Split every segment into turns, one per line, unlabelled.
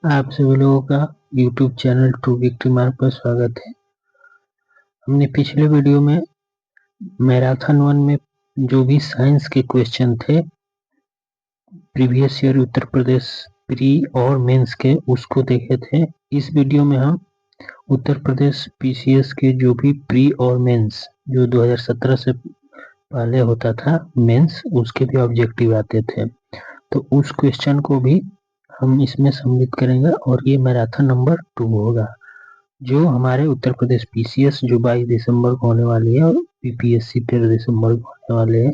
आप सभी लोगों का YouTube channel true victory mark पर स्वागत है। हमने पिछले वीडियो में मैराथन 1 में जो भी साइंस के क्वेश्चन थे previous year Uttar Pradesh pre और मेंस के उसको देखे थे। इस वीडियो में हम उत्तर प्रदेश PCS के जो भी प्री और मेंस जो 2017 से पहले होता था मेंस उसके भी ऑब्जेक्टिव आते थे, तो उस क्वेश्चन को भी हम इसमें सम्मिलित करेंगे और ये मैराथन नंबर 2 होगा जो हमारे उत्तर प्रदेश PCS जो 22 दिसंबर को होने वाली है और PPSC 13 दिसंबर को होने वाले हैं।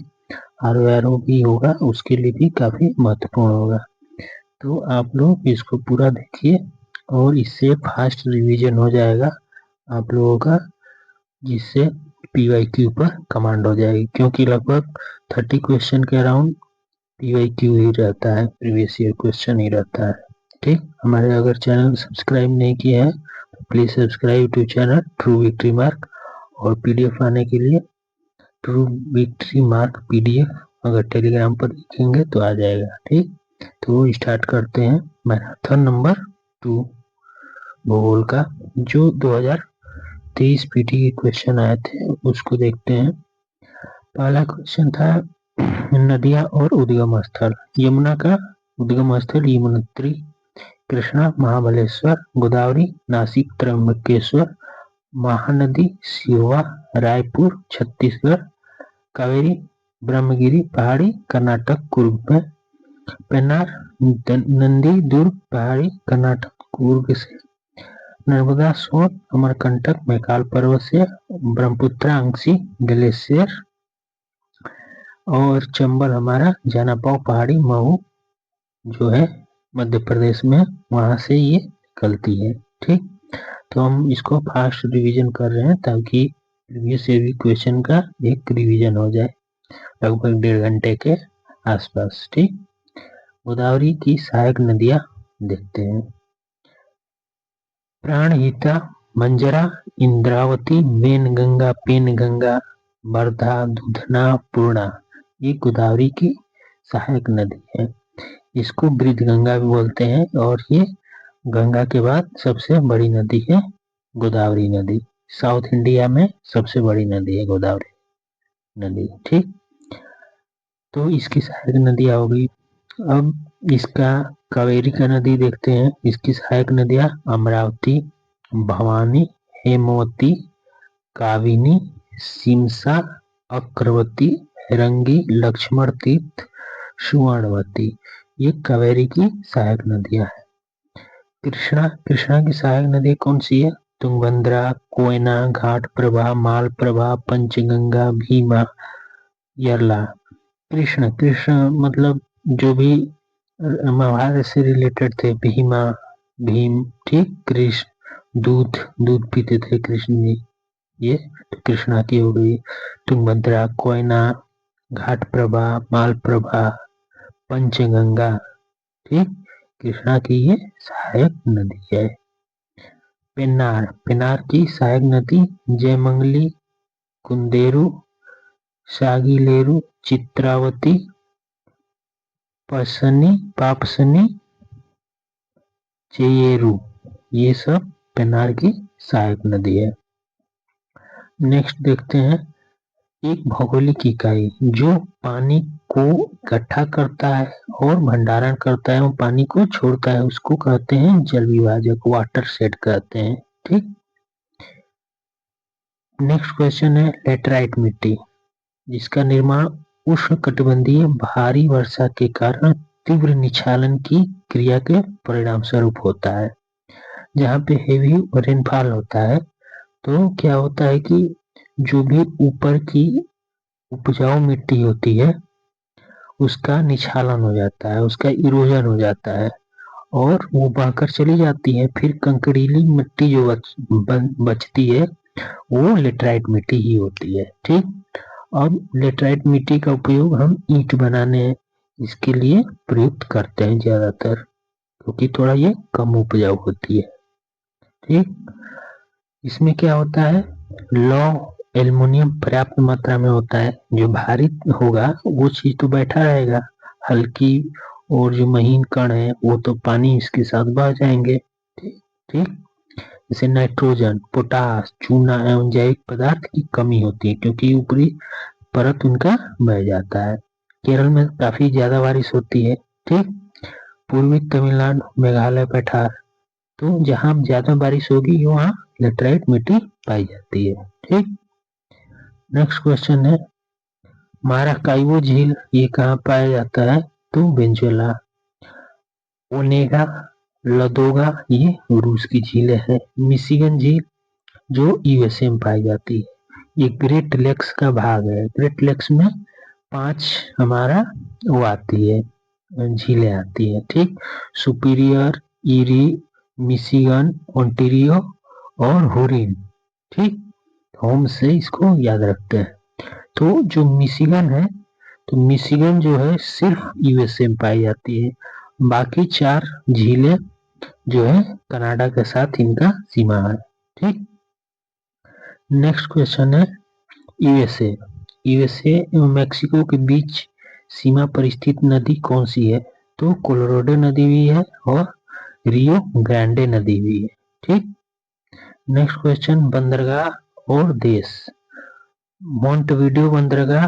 RO भी होगा, उसके लिए भी काफी महत्वपूर्ण होगा। तो आप लोग इसको पूरा देखिए और इससे फास्ट रिवीजन हो जाएगा आप लोगों का, जिससे PYQ पर कमांड हो जाएगी, क्योंकि लगभग 30 क्वेश्चन के अराउंड PYQ ही रहता है, प्रीवियस ईयर क्वेश्चन ही रहता है। ठीक, हमारे अगर चैनल सब्सक्राइब नहीं किया है तो please subscribe to channel true victory mark, और PDF आने के लिए ट्रू विक्ट्री मार्क PDF अगर टेलीग्राम पर लिखेंगे तो आ जाएगा। ठीक, तो स्टार्ट करते हैं मैराथन नंबर 2 भूगोल का, जो 2023 PT के क्वेश्चन आए थे उसको देखते हैं। पहला क्वेश्चन था नदियां और उद्गम स्थल। यमुना का उद्गम स्थल यमुनोत्री, कृष्णा महाबलेश्वर, गोदावरी नासिक त्र्यंबकेश्वर, महानदी सिहोवा रायपुर छत्तीसगढ़, कावेरी ब्रह्मगिरी पहाड़ी कर्नाटक कुर्ग में, पेन्नार नंदी दुर्ग पहाड़ी कर्नाटक कुर्ग से, नर्मदा सोन अमरकंटक मैकाल पर्वत से, ब्रह्मपुत्रा अंशी ग्लेशियर, और चंबल हमारा जानापाव पहाड़ी महू जो है मध्य प्रदेश में, वहां से ये निकलती है। ठीक, तो हम इसको फास्ट रिवीजन कर रहे हैं ताकि प्रीवियस ईयर क्वेश्चन का एक रिवीजन हो जाए लगभग 1.5 घंटे के आसपास। ठीक, गोदावरी की सहायक नदियां देखते हैं। प्राणहिता, मंजरा, इंद्रावती, वेनगंगा, पेनगंगा, वर्धा, दूधना, पूर्णा, ये गोदावरी की सहायक नदी है। इसको बृहदगंगा भी बोलते हैं और ये गंगा के बाद सबसे बड़ी नदी है गोदावरी नदी। साउथ इंडिया में सबसे बड़ी नदी है गोदावरी नदी। ठीक, तो इसकी सहायक नदियां हो गई। अब इसका कावेरी का नदी देखते हैं। इसकी सहायक नदियां अमरावती, भवानी, हेमवती, काविनी, सिमसा, अक्रवती, रंगी, लक्ष्मण तीर्थ, सुवर्णवती, ये कावेरी की सहायक नदियां हैं। कृष्णा की सहायक नदी कौन सी है? तुंगभद्रा, कोयना, घाट प्रभा, माल प्रभा, पंचगंगा, भीमा, यरला। कृष्ण मतलब जो भी महाभारत से रिलेटेड थे, भीमा भीम, ठीक, कृष्ण दूध पीते थे कृष्ण जी, ये कृष्णा की हो गई। तुंगभद्रा, कोयना, घाट प्रभा, माल प्रभा, पंचगंगा, ठीक, कृष्णा की ये सहायक नदी है। पेन्नार की सहायक नदी जयमंगली, कुंदेरु, सागिलेरु, चित्रावती, पापसनी, चेयेरु, ये सब पेन्नार की सहायक नदी है। नेक्स्ट देखते हैं एक भौगोलिक इकाई जो पानी को इकट्ठा करता है और भंडारण करता है और पानी को छोड़ता है, उसको कहते हैं जल विभाजक, वाटर शेड कहते हैं। ठीक, नेक्स्ट क्वेश्चन है लेटराइट मिट्टी, जिसका निर्माण उष्णकटिबंधीय भारी वर्षा के कारण तीव्र निक्षालन की क्रिया के परिणाम स्वरूप होता है। जहाँ पे हेवी रेनफॉल होता है तो क्या होता है कि जो भी ऊपर की उपजाऊ मिट्टी होती है उसका निक्षालन हो जाता है, उसका इरोजन हो जाता है और वो बहकर चली जाती है। फिर कंकड़ीली मिट्टी जो बचती है वो लेटराइट मिट्टी ही होती है। ठीक, अब लेटराइट मिट्टी का उपयोग हम ईंट बनाने इसके लिए प्रयुक्त करते हैं ज्यादातर, क्योंकि थोड़ा ये कम उपजाऊ होती है। ठीक, इसमें क्या होता है, लौ एल्युमिनियम पर्याप्त मात्रा में होता है। जो भारी होगा वो चीज तो बैठा रहेगा, हल्की और जो महीन कण है वो तो पानी इसके साथ बह जाएंगे। ठीक ठीक। जैसे नाइट्रोजन, पोटास, चूना एवं जैविक पदार्थ की कमी होती है क्योंकि ऊपरी परत उनका बह जाता है। केरल में काफी ज्यादा बारिश होती है। ठीक। पूर्वी तमिलनाडु, मेघालय, पठार, तो जहाँ ज्यादा बारिश होगी वहाँ लेटराइट मिट्टी पाई जाती है। ठीक। नेक्स्ट क्वेश्चन है माराकाइबो झील, ये कहाँ पाया जाता है? तो वेनेजुएला। ओनेगा, लदोगा, ये रूस की झीलें हैं। मिशिगन झील जो यूएसए में पाई जाती है। ये ग्रेट लेक्स का भाग है। ग्रेट लेक्स में 5 हमारा वो आती है, झीलें आती है। ठीक। सुपीरियर, ईरी, मिशिगन, ओंटारियो और हुरिन। ठीक। होम से इसको याद रखते हैं। तो जो मिशिगन है, तो मिशिगन जो है सिर्फ यूएसए में पाई जाती है। बाकी 4 झीलें जो है कनाडा के साथ इनका सीमा है। ठीक। नेक्स्ट क्वेश्चन है यूएसए। यूएसए एवं मैक्सिको के बीच सीमा पर स्थित नदी कौन सी है? तो कोलोराडो नदी भी है और रियो ग्रांडे नदी भी है। ठीक। नेक्स्ट क्वेश्चन बंदरगाह और देश। मोंटवीडियो बंदरगाह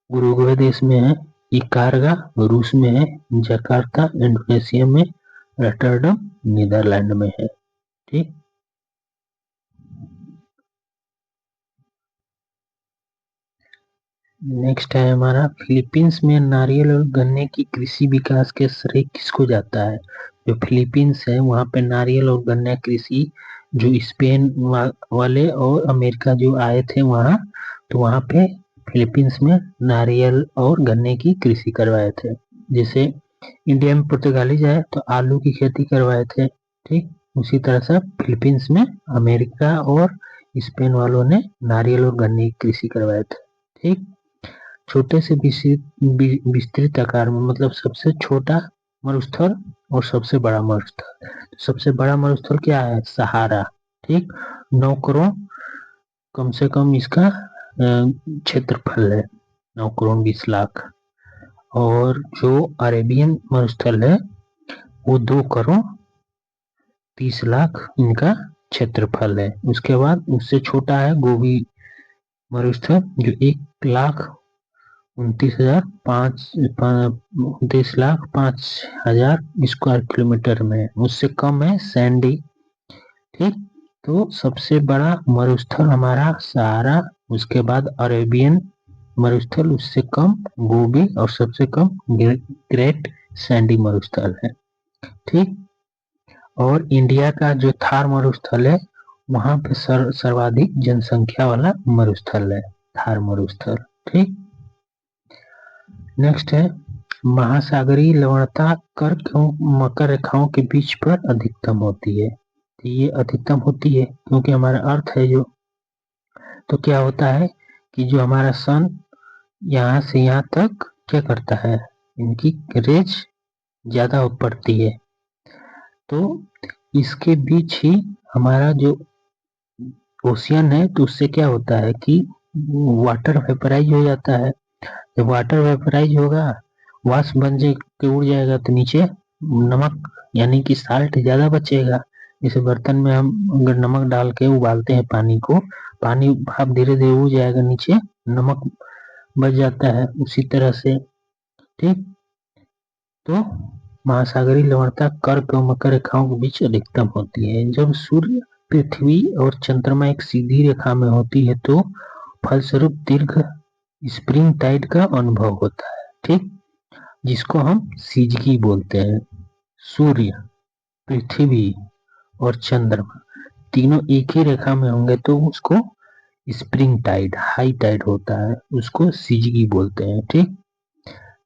उरुग्वे देश में है। इकारगा रूस में है। जकार्ता इंडोनेशिया में। रॉटरडम नीदरलैंड में है। ठीक। नेक्स्ट है हमारा फिलीपींस में नारियल और गन्ने की कृषि विकास के श्रेय किसको जाता है? जो फिलीपींस है वहाँ पे नारियल और गन्ना कृषि जो स्पेन वाले और अमेरिका जो आए थे वहाँ, तो वहाँ पे फिलीपींस में नारियल और गन्ने की कृषि करवाए थे। जैसे इंडिया में पुर्तगाली आए तो आलू की खेती करवाए थे। ठीक। उसी तरह से फिलीपींस में अमेरिका और स्पेन वालों ने नारियल और गन्ने की कृषि करवाए थे। ठीक। छोटे से विस्तृत आकार में, मतलब सबसे छोटा मरुस्थल और सबसे बड़ा मरुस्थल। सबसे बड़ा मरुस्थल क्या है? सहारा। ठीक। 9 करोड़ कम से कम इसका क्षेत्रफल है, 9 करोड़ 20 लाख। और जो अरेबियन मरुस्थल है वो 2 करोड़ 30 लाख इनका क्षेत्रफल है। उसके बाद उससे छोटा है गोबी मरुस्थल जो 1,29,05,000 स्क्वायर किलोमीटर में है। उससे कम है सैंडी। ठीक। तो सबसे बड़ा मरुस्थल हमारा सहारा, उसके बाद अरेबियन मरुस्थल, उससे कम गोबी और सबसे कम ग्रेट सैंडी मरुस्थल है। ठीक। और इंडिया का जो थार मरुस्थल है वहां पे सर्वाधिक जनसंख्या वाला मरुस्थल है थार मरुस्थल। ठीक। नेक्स्ट है महासागरीय लवणता कर्क एवं मकर रेखाओं के बीच पर अधिकतम होती है। तो ये अधिकतम होती है क्योंकि हमारा अर्थ है जो, तो क्या होता है कि जो हमारा सन यहाँ से यहाँ तक क्या करता है, इनकी रेज ज्यादा पड़ती है, तो इसके बीच ही हमारा जो ओशियन है, तो उससे क्या होता है कि वाटर वेपराइज हो जाता है। जब वाटर वेपराइज होगा, वाष्प बन के उड़ जाएगा, तो नीचे नमक यानी कि साल्ट ज्यादा बचेगा। इस बर्तन में हम अगर नमक डाल के उबालते हैं पानी को, पानी भाप धीरे धीरे उड़ जाएगा, नीचे नमक बच जाता है उसी तरह से। ठीक। तो महासागरीय लवणता कर्क और मकर रेखाओं के बीच अधिकतम होती है। जब सूर्य, पृथ्वी और चंद्रमा एक सीधी रेखा में होती है तो फलस्वरूप दीर्घ स्प्रिंग टाइड का अनुभव होता है। ठीक। जिसको हम सिजगी बोलते हैं। सूर्य, पृथ्वी और चंद्रमा तीनों एक ही रेखा में होंगे तो उसको स्प्रिंग टाइड, हाई टाइड होता है, उसको सिजगी बोलते हैं। ठीक।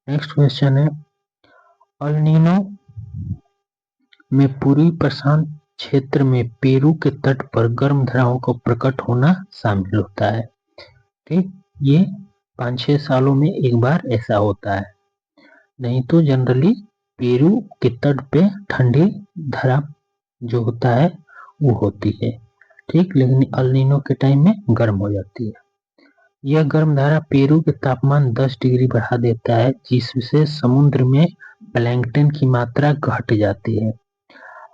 नेक्स्ट क्वेश्चन है अल नीनो में पूर्वी प्रशांत क्षेत्र में पेरू के तट पर गर्म धाराओं का प्रकट होना शामिल होता है। ठीक। ये 5-6 सालों में एक बार ऐसा होता है, नहीं तो जनरली पेरू के तट पे ठंडी धारा जो होता है वो होती है। ठीक। लेकिन अल नीनो के टाइम में गर्म हो जाती है। यह गर्म धारा पेरू के तापमान 10 डिग्री बढ़ा देता है, जिससे समुद्र में प्लैंकटन की मात्रा घट जाती है।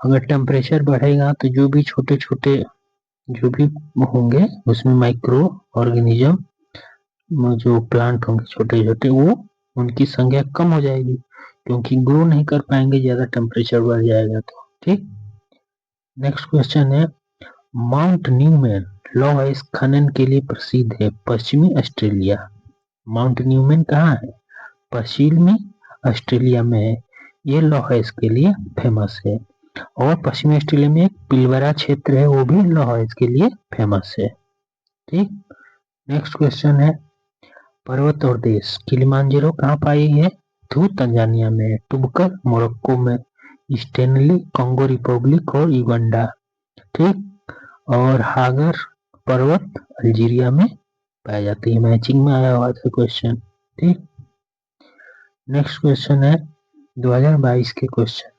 अगर टेम्परेचर बढ़ेगा तो जो भी छोटे छोटे जो भी होंगे उसमें माइक्रो ऑर्गेनिज्म जो प्लांट होंगे छोटे छोटे वो उनकी संख्या कम हो जाएगी, क्योंकि ग्रो नहीं कर पाएंगे, ज्यादा टेम्परेचर बढ़ जाएगा तो। ठीक। नेक्स्ट क्वेश्चन है, माउंट न्यूमैन लौह अयस्क खनन के लिए प्रसिद्ध है पश्चिमी ऑस्ट्रेलिया। माउंट न्यूमैन कहाँ है? पश्चिमी ऑस्ट्रेलिया में है। ये लौह अयस्क के लिए फेमस है। और पश्चिमी ऑस्ट्रेलिया में एक पिलबरा क्षेत्र है, वो भी लौह अयस्क के लिए फेमस है। ठीक। नेक्स्ट क्वेश्चन है, पर्वत और देश। किलिमांजारो कहाँ पाई है? तो तंजानिया में, टुबकर मोरक्को में, स्टेनली कंगो रिपब्लिक और युगांडा। ठीक। और हागर पर्वत अल्जीरिया में पाई जाती है। मैचिंग में आया हुआ था क्वेश्चन। ठीक। नेक्स्ट क्वेश्चन है 2022 के क्वेश्चन,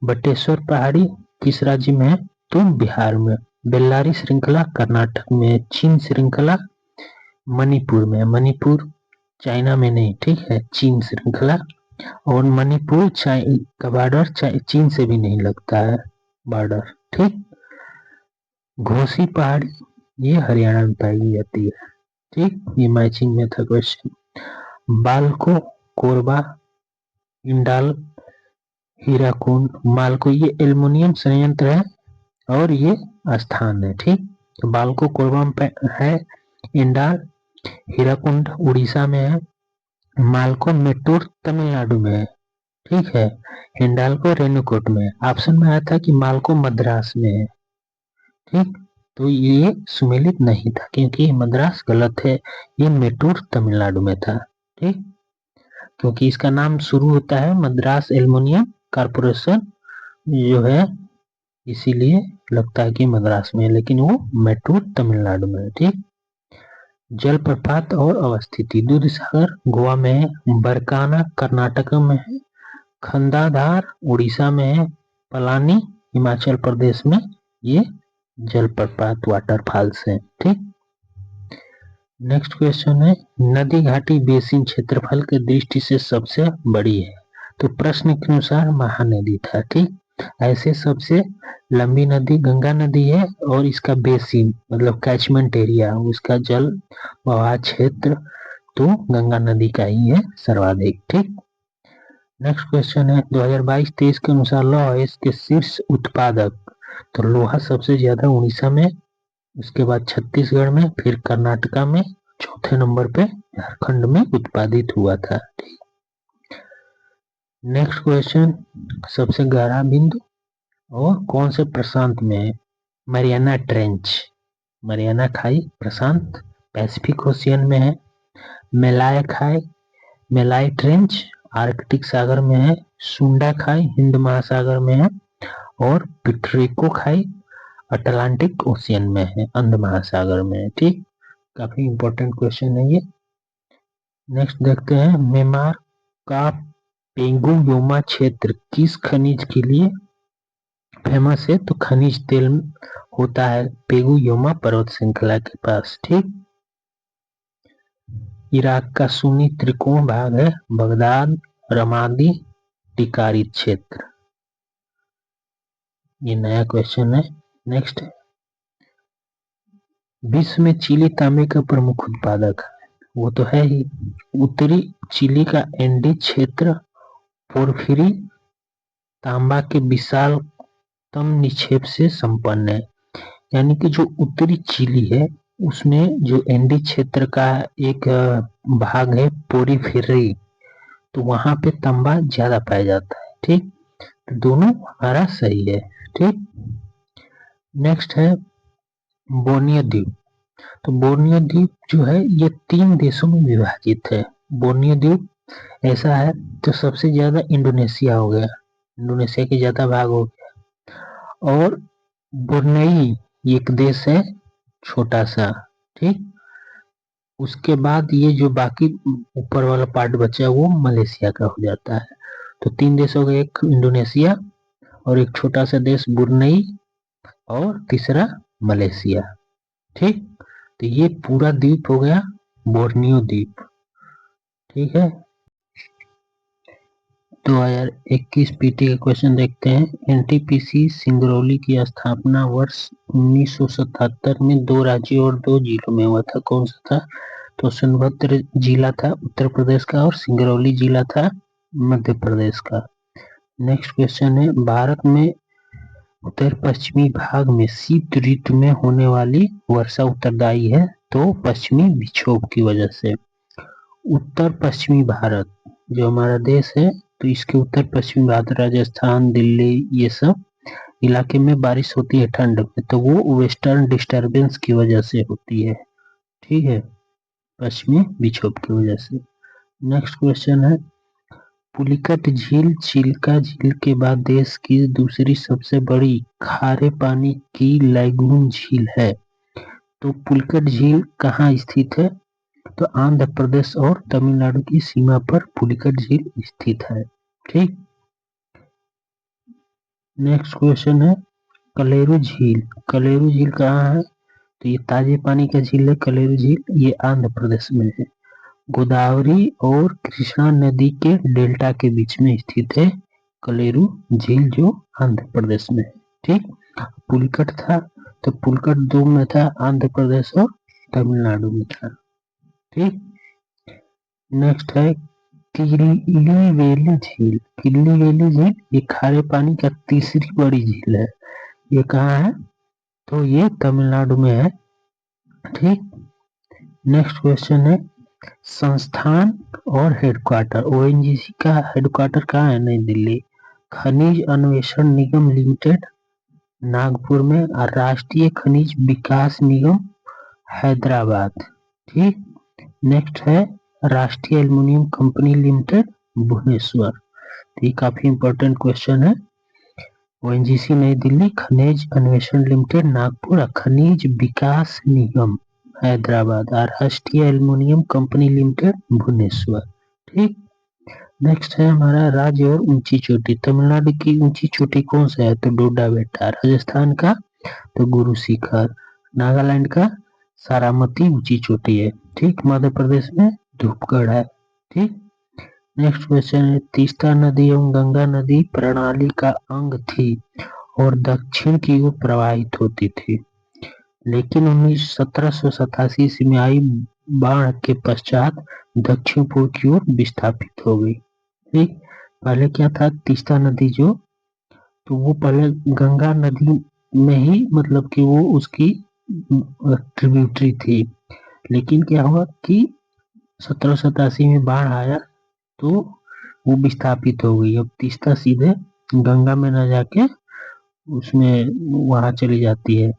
बटेश्वर पहाड़ी किस राज्य में है? तो बिहार में। बेल्लारी श्रृंखला कर्नाटक में। चीन श्रृंखला मणिपुर में। मणिपुर चाइना में नहीं, ठीक है, चीन श्रृंखला। और मणिपुर का बॉर्डर चीन से भी नहीं लगता है बॉर्डर। ठीक। घोसी पहाड़ी ये हरियाणा में पाई जाती है। ठीक। ये मैचिंग में था क्वेश्चन। बालको कोरबा इंडाल हीराकुंड मालको ये एल्युमिनियम संयंत्र है और ये स्थान है। ठीक। तो बालको कोरबा में है, इंडाल हीराकुंड उड़ीसा में है, मालको मेट्टूर तमिलनाडु में है। ठीक है। हिंडाल्को रेणुकूट में है। ऑप्शन में आया था कि मालको मद्रास में है। ठीक। तो ये सुमेलित नहीं था क्योंकि मद्रास गलत है, ये मेट्टूर तमिलनाडु में था। ठीक। क्योंकि इसका नाम शुरू होता है मद्रास एल्युमिनियम कारपोरेशन जो है, इसीलिए लगता है कि मद्रास में है, लेकिन वो मेट्टूर तमिलनाडु में है। ठीक। जलप्रपात और अवस्थिति। दूधसागर गोवा में है, बरकाना कर्नाटक में है, खंडाधार उड़ीसा में है, पलानी हिमाचल प्रदेश में ये जलप्रपात वाटरफॉल्स है। ठीक। नेक्स्ट क्वेश्चन है, नदी घाटी बेसिन क्षेत्रफल की दृष्टि से सबसे बड़ी है। तो प्रश्न के अनुसार महानदी था। ठीक। ऐसे सबसे लंबी नदी गंगा नदी है और इसका बेसिन मतलब कैचमेंट एरिया, उसका जल प्रवाह क्षेत्र तो गंगा नदी का ही है सर्वाधिक। ठीक। नेक्स्ट क्वेश्चन है 2022-23 के अनुसार लौह अयस्क के शीर्ष उत्पादक। तो लोहा सबसे ज्यादा उड़ीसा में, उसके बाद छत्तीसगढ़ में, फिर कर्नाटका में, चौथे नंबर पे झारखंड में उत्पादित हुआ था। नेक्स्ट क्वेश्चन, सबसे गहरा बिंदु और कौन से प्रशांत में है? मरियाना ट्रेंच, मरियाना खाई प्रशांत पैसिफिक ओशियन में है। मेलाय खाई मेलाई ट्रेंच आर्कटिक सागर में है। सुंडा खाई हिंद महासागर में है। और पिट्रिको खाई अटलांटिक ओशियन में है, अंध महासागर में है। ठीक। काफी इंपॉर्टेंट क्वेश्चन है ये। नेक्स्ट देखते हैं, म्यांमार का पेंगुयोमा क्षेत्र किस खनिज के लिए फेमस है? तो खनिज तेल होता है पेंगुयोमा पर्वत श्रृंखला के पास। ठीक। इराक का सुन्नी त्रिकोण भाग है बगदाद रमादी टिकारित क्षेत्र। ये नया क्वेश्चन है। नेक्स्ट, विश्व में चिली तांबे का प्रमुख उत्पादक है, वो तो है ही। उत्तरी चिली का एंडी क्षेत्र पोर्फिरी तांबा के विशालतम निक्षेप से संपन्न है। यानी कि जो उत्तरी चिली है उसमें जो एंडी क्षेत्र का एक भाग है पोरिफेरी, तो वहां पे तांबा ज्यादा पाया जाता है। ठीक। तो दोनों हमारा सही है। ठीक। नेक्स्ट है बोर्नियो द्वीप। तो बोर्नियो द्वीप जो है ये 3 देशों में विभाजित है। बोर्नियो द्वीप ऐसा है तो सबसे ज्यादा इंडोनेशिया हो गया, इंडोनेशिया के ज्यादा भाग हो गया। और बोर्नेई एक देश है छोटा सा। ठीक। उसके बाद ये जो बाकी ऊपर वाला पार्ट बचा वो मलेशिया का हो जाता है। तो 3 देश हो गए, एक इंडोनेशिया और एक छोटा सा देश बुर्नई और तीसरा मलेशिया। ठीक। तो ये पूरा द्वीप हो गया बोर्नियो द्वीप। ठीक है, 2021 पीटी का क्वेश्चन देखते हैं। एनटीपीसी सिंगरौली की स्थापना वर्ष 1977 में 2 राज्यों और 2 जिलों में हुआ था। कौन सा था? तो सोनभद्र जिला था उत्तर प्रदेश का और सिंगरौली जिला था मध्य प्रदेश का। नेक्स्ट क्वेश्चन है, भारत में उत्तर पश्चिमी भाग में शीत ऋतु में होने वाली वर्षा उत्तरदायी है तो पश्चिमी विक्षोभ की वजह से। उत्तर पश्चिमी भारत जो हमारा देश है, तो इसके उत्तर पश्चिमी भारत राजस्थान, दिल्ली, ये सब इलाके में बारिश होती है ठंड में, तो वो वेस्टर्न डिस्टर्बेंस की वजह से होती है। ठीक है, पश्चिमी विक्षोभ की वजह से। नेक्स्ट क्वेश्चन है, पुलिकट झील चिल्का झील के बाद देश की दूसरी सबसे बड़ी खारे पानी की लैगून झील है। तो पुलिकट झील कहाँ स्थित है? तो आंध्र प्रदेश और तमिलनाडु की सीमा पर पुलिकट झील स्थित है। ठीक, नेक्स्ट क्वेश्चन है, कलेरू झील। कलेरू झील कहाँ है? तो ये ताजे पानी का झील है कलेरू झील, ये आंध्र प्रदेश में है। गोदावरी और कृष्णा नदी के डेल्टा के बीच में स्थित है कलेरू झील जो आंध्र प्रदेश में है। ठीक, पुलिकट था तो पुलिकट दो में था, आंध्र प्रदेश और तमिलनाडु में था। ठीक, नेक्स्ट है किल्लीवेली झील। किल्लीवेली झील ये खारे पानी का तीसरी बड़ी झील है। ये कहाँ है? तो ये तमिलनाडु में है। ठीक, नेक्स्ट क्वेश्चन है, संस्थान और हेडक्वार्टर। ओएनजीसी का हेडक्वार्टर कहाँ है? नई दिल्ली। खनिज अन्वेषण निगम लिमिटेड नागपुर में और राष्ट्रीय खनिज विकास निगम हैदराबाद। ठीक, नेक्स्ट है राष्ट्रीय एल्युमिनियम कंपनी लिमिटेड भुवनेश्वर। तो ये काफी इंपॉर्टेंट क्वेश्चन है। ओएनजीसी नई दिल्ली, खनिज अन्वेषण लिमिटेड नागपुर, खनिज विकास निगम हैदराबाद और राष्ट्रीय एल्युमिनियम कंपनी लिमिटेड भुवनेश्वर। ठीक, नेक्स्ट है हमारा राज्य और ऊंची चोटी। तमिलनाडु की ऊंची चोटी कौन सा है? तो डोडा बेट्टा। राजस्थान का तो गुरु शिखर। नागालैंड का सारामती ऊंची चोटी है। ठीक, मध्य प्रदेश में धूपगढ़ है। ठीक, नेक्स्ट क्वेश्चन है, तीस्ता नदी एवं गंगा नदी प्रणाली का अंग थी और दक्षिण की ओर प्रवाहित होती थी, लेकिन 1787 ईस्वी में आई बाढ़ के पश्चात दक्षिण पूर्व की ओर विस्थापित हो गई। ठीक, पहले क्या था, तीस्ता नदी जो, तो वो पहले गंगा नदी में ही मतलब कि वो उसकी ट्रिब्यूटरी थी, लेकिन क्या हुआ कि 1787 में बाढ़ आया तो वो विस्थापित हो गई। अब तीस्ता सीधे गंगा में न जाके उसमें वहां चली जाती है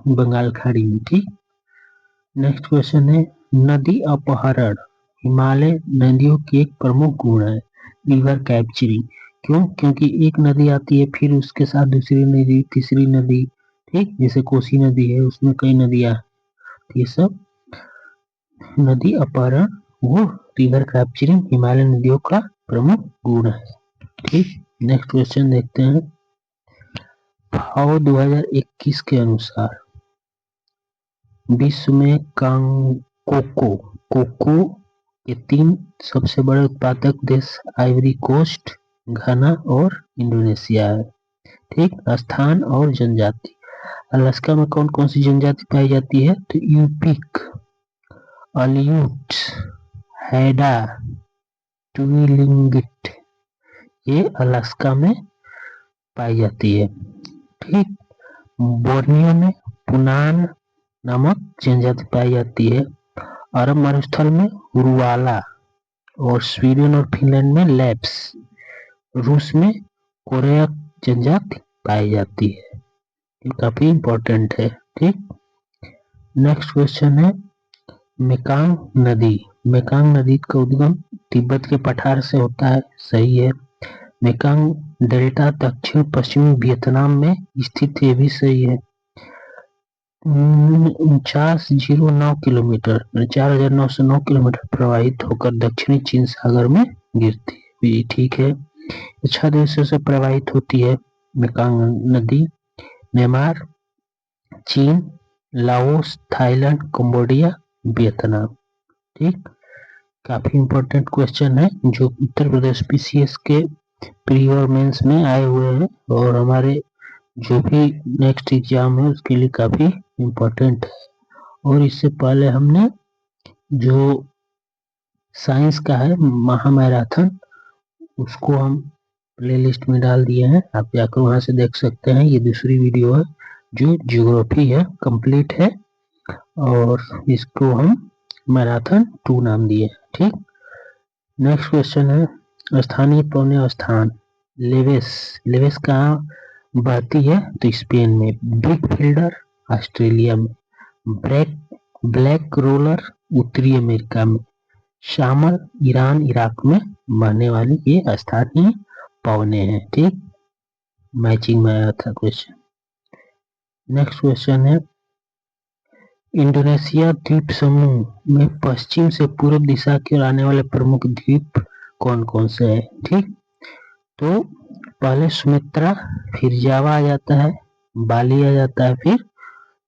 बंगाल खाड़ी में। ठीक, नेक्स्ट क्वेश्चन है, नदी अपहरण हिमालय नदियों की एक प्रमुख गुण है। River capturing. क्यों? क्योंकि एक नदी आती है फिर उसके साथ दूसरी नदी, तीसरी नदी। ठीक, जैसे कोसी नदी है उसमें कई नदियां, ये सब नदी अपहरण वो रिवर कैप्चरिंग हिमालय नदियों का प्रमुख गुण है। ठीक, नेक्स्ट क्वेश्चन देखते हैं। फाओ 2021 के अनुसार विश्व में कोको के 3 सबसे बड़े उत्पादक देश आइवरी कोस्ट, घाना और इंडोनेशिया है। ठीक, स्थान और जनजाति। अलास्का में कौन कौन सी जनजाति पाई जाती है? तो यूपिक, अलियूट, हैडा, ट्विलिंगिट, ये अलास्का में पाई जाती है। ठीक, बोर्नियो में पुनान नामक जनजाति पाई जाती है। अरब मरुस्थल में उरुवाला और स्वीडन और फिनलैंड में लैप्स। रूस में कोरिया जनजाति पाई जाती है। ये काफी इंपॉर्टेंट है। ठीक, नेक्स्ट क्वेश्चन है, मेकांग नदी। मेकांग नदी का उद्गम तिब्बत के पठार से होता है। सही है। मेकांग डेल्टा दक्षिण पश्चिमी वियतनाम में स्थित, ये भी सही है। 4909 किलोमीटर 4909 किलोमीटर प्रवाहित होकर दक्षिणी चीन सागर में गिरती है। ठीक है, 6 देशों से प्रवाहित होती है मेकांग नदी। म्यांमार, चीन, लाओस, थाईलैंड, कंबोडिया वियतनाम। ठीक, काफी इंपॉर्टेंट क्वेश्चन है जो उत्तर प्रदेश पीसीएस के प्री और मेंस में आए हुए हैं और हमारे जो भी नेक्स्ट एग्जाम है उसके लिए काफी इंपॉर्टेंट है। और इससे पहले हमने जो साइंस का है महामैराथन उसको हम प्लेलिस्ट में डाल दिए हैं, आप जाकर वहां से देख सकते हैं। ये दूसरी वीडियो है जो ज्योग्राफी है, कंप्लीट है और इसको हम मैराथन 2 नाम दिए। ठीक, नेक्स्ट क्वेश्चन है स्थानीय पौने स्थान। लेवेस कहाँ बहती है? तो स्पेन में। बिग फिल्डर ऑस्ट्रेलिया में। ब्लैक रोलर उत्तरी अमेरिका में। शामल ईरान इराक में बहने वाली ये स्थानीय पौने हैं। ठीक, मैचिंग में आया था क्वेश्चन। नेक्स्ट क्वेश्चन है इंडोनेशिया द्वीप समूह में पश्चिम से पूर्व दिशा की ओर आने वाले प्रमुख द्वीप कौन कौन से हैं? ठीक, तो पहले सुमित्रा, फिर जावा आ जाता है, बाली आ जाता है, फिर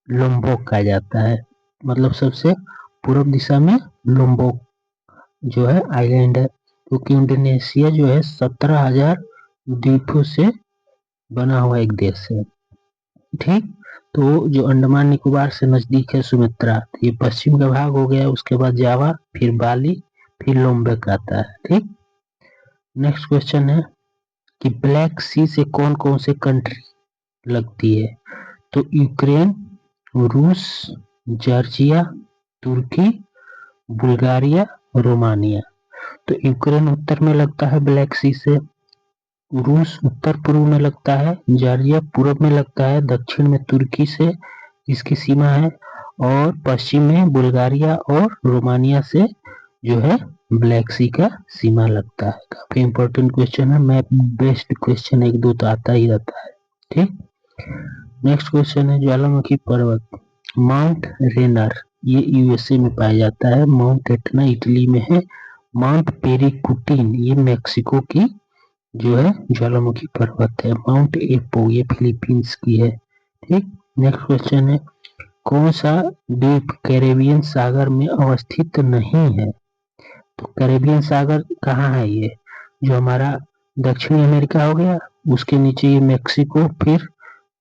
लोम्बोक आ जाता है। मतलब सबसे पूर्व दिशा में लोम्बोक जो है आइलैंड है, क्योंकि इंडोनेशिया जो है 17,000 द्वीपों से बना हुआ एक देश है। ठीक, तो जो अंडमान निकोबार से नजदीक है सुमित्रा, ये पश्चिम का भाग हो गया। उसके बाद जावा, फिर बाली, फिर लोम्बोक आता है। ठीक, नेक्स्ट क्वेश्चन है कि ब्लैक सी से कौन कौन से कंट्री लगती है? तो यूक्रेन, रूस, जॉर्जिया, तुर्की, बुल्गारिया, रोमानिया। तो यूक्रेन उत्तर में लगता है ब्लैक सी से, रूस उत्तर पूर्व में लगता है, जॉर्जिया पूर्व में लगता है, दक्षिण में तुर्की से इसकी सीमा है और पश्चिम में बुल्गारिया और रोमानिया से जो है ब्लैक सी का सीमा लगता है। काफी इंपॉर्टेंट क्वेश्चन है, मैप बेस्ड क्वेश्चन एक दो तो आता ही रहता है। ठीक, नेक्स्ट क्वेश्चन है ज्वालामुखी पर्वत। माउंट रेनर ये यूएसए में पाया जाता है, माउंट एटना इटली में है, माउंट पेरिकुटिन ये मेक्सिको की जो है ज्वालामुखी पर्वत है, माउंट एपो ये फिलीपींस की है। ठीक, नेक्स्ट क्वेश्चन है कौन सा द्वीप कैरेबियन सागर में अवस्थित नहीं है? तो कैरेबियन सागर कहाँ है? ये जो हमारा दक्षिणी अमेरिका हो गया, उसके नीचे ये मेक्सिको, फिर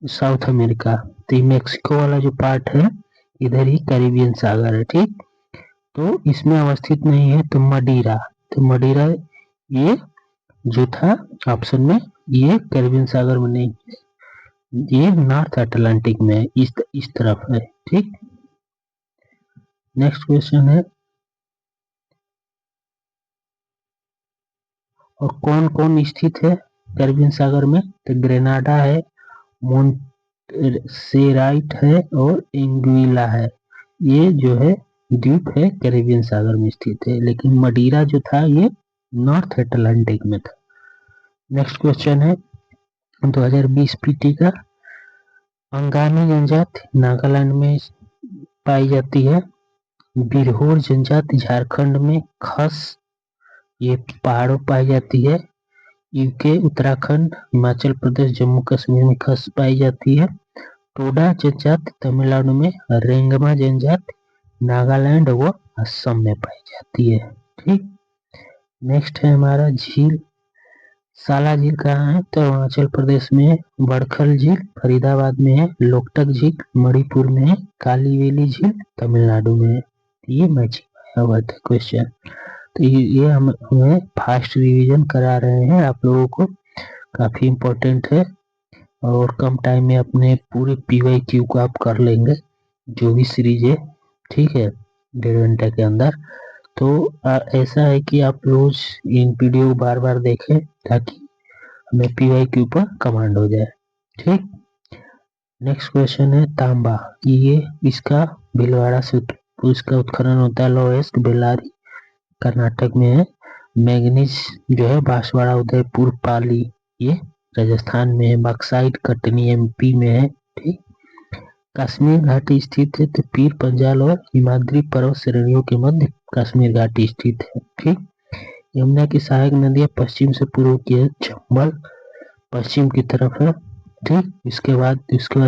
साउथ अमेरिका। तो ये मेक्सिको वाला जो पार्ट है इधर ही कैरेबियन सागर है। ठीक, तो इसमें अवस्थित नहीं है तो मडीरा। तो मडीरा ये जो था ऑप्शन में ये कैरेबियन सागर में नहीं है, ये नॉर्थ अटलांटिक में है, इस तरफ है। ठीक, नेक्स्ट क्वेश्चन है और कौन कौन स्थित है कैरेबियन सागर में? तो ग्रेनाडा है, मोंटसेराइट है और एंगुइला है। ये जो है द्वीप है कैरेबियन सागर में स्थित है, लेकिन मडीरा जो था ये नॉर्थ अटलांटिक में था। नेक्स्ट क्वेश्चन है 2020 पीटी का। अंगामी जनजाति नागालैंड में पाई जाती है, बिरहोर जनजाति झारखंड में, खस ये पहाड़ों पाई जाती है, यूके उत्तराखंड, हिमाचल प्रदेश, जम्मू कश्मीर में खस पाई जाती है, टोडा जनजाति तमिलनाडु में, रेंगमा जनजाति नागालैंड व असम में पाई जाती है। ठीक, नेक्स्ट है हमारा झील। साला झील कहाँ है? तो अरुणाचल प्रदेश में है, बड़खल झील फरीदाबाद में है, लोकटक झील मणिपुर में है, कालीवेली झील तमिलनाडु में है। ये मैचिंग हुआ था क्वेश्चन। तो ये हमें फास्ट रिवीजन करा रहे हैं आप लोगों को, काफी इम्पोर्टेंट है और कम टाइम में अपने पूरे PYQ को आप कर लेंगे जो भी सीरीज है। ठीक है, 1.5 घंटे के अंदर। तो ऐसा है कि आप रोज इन वीडियो बार बार देखें ताकि हमें PYQ पर कमांड हो जाए। ठीक, नेक्स्ट क्वेश्चन है तांबा। ये इसका भीलवाड़ा से इसका उत्खनन होता है, लोएस्ट बेल्लारी कर्नाटक में है। मैग्नीज जो है बांसवाड़ा उदयपुर पाली ये राजस्थान में है, बक्साइट कटनी MP में है। ठीक, कश्मीर घाटी स्थित है तो पीर पंजाल और हिमाद्री पर्वत श्रेणियों के मध्य कश्मीर घाटी स्थित है। ठीक, यमुना की सहायक नदियां पश्चिम से पूर्व की है, चंबल पश्चिम की तरफ है। ठीक, इसके बाद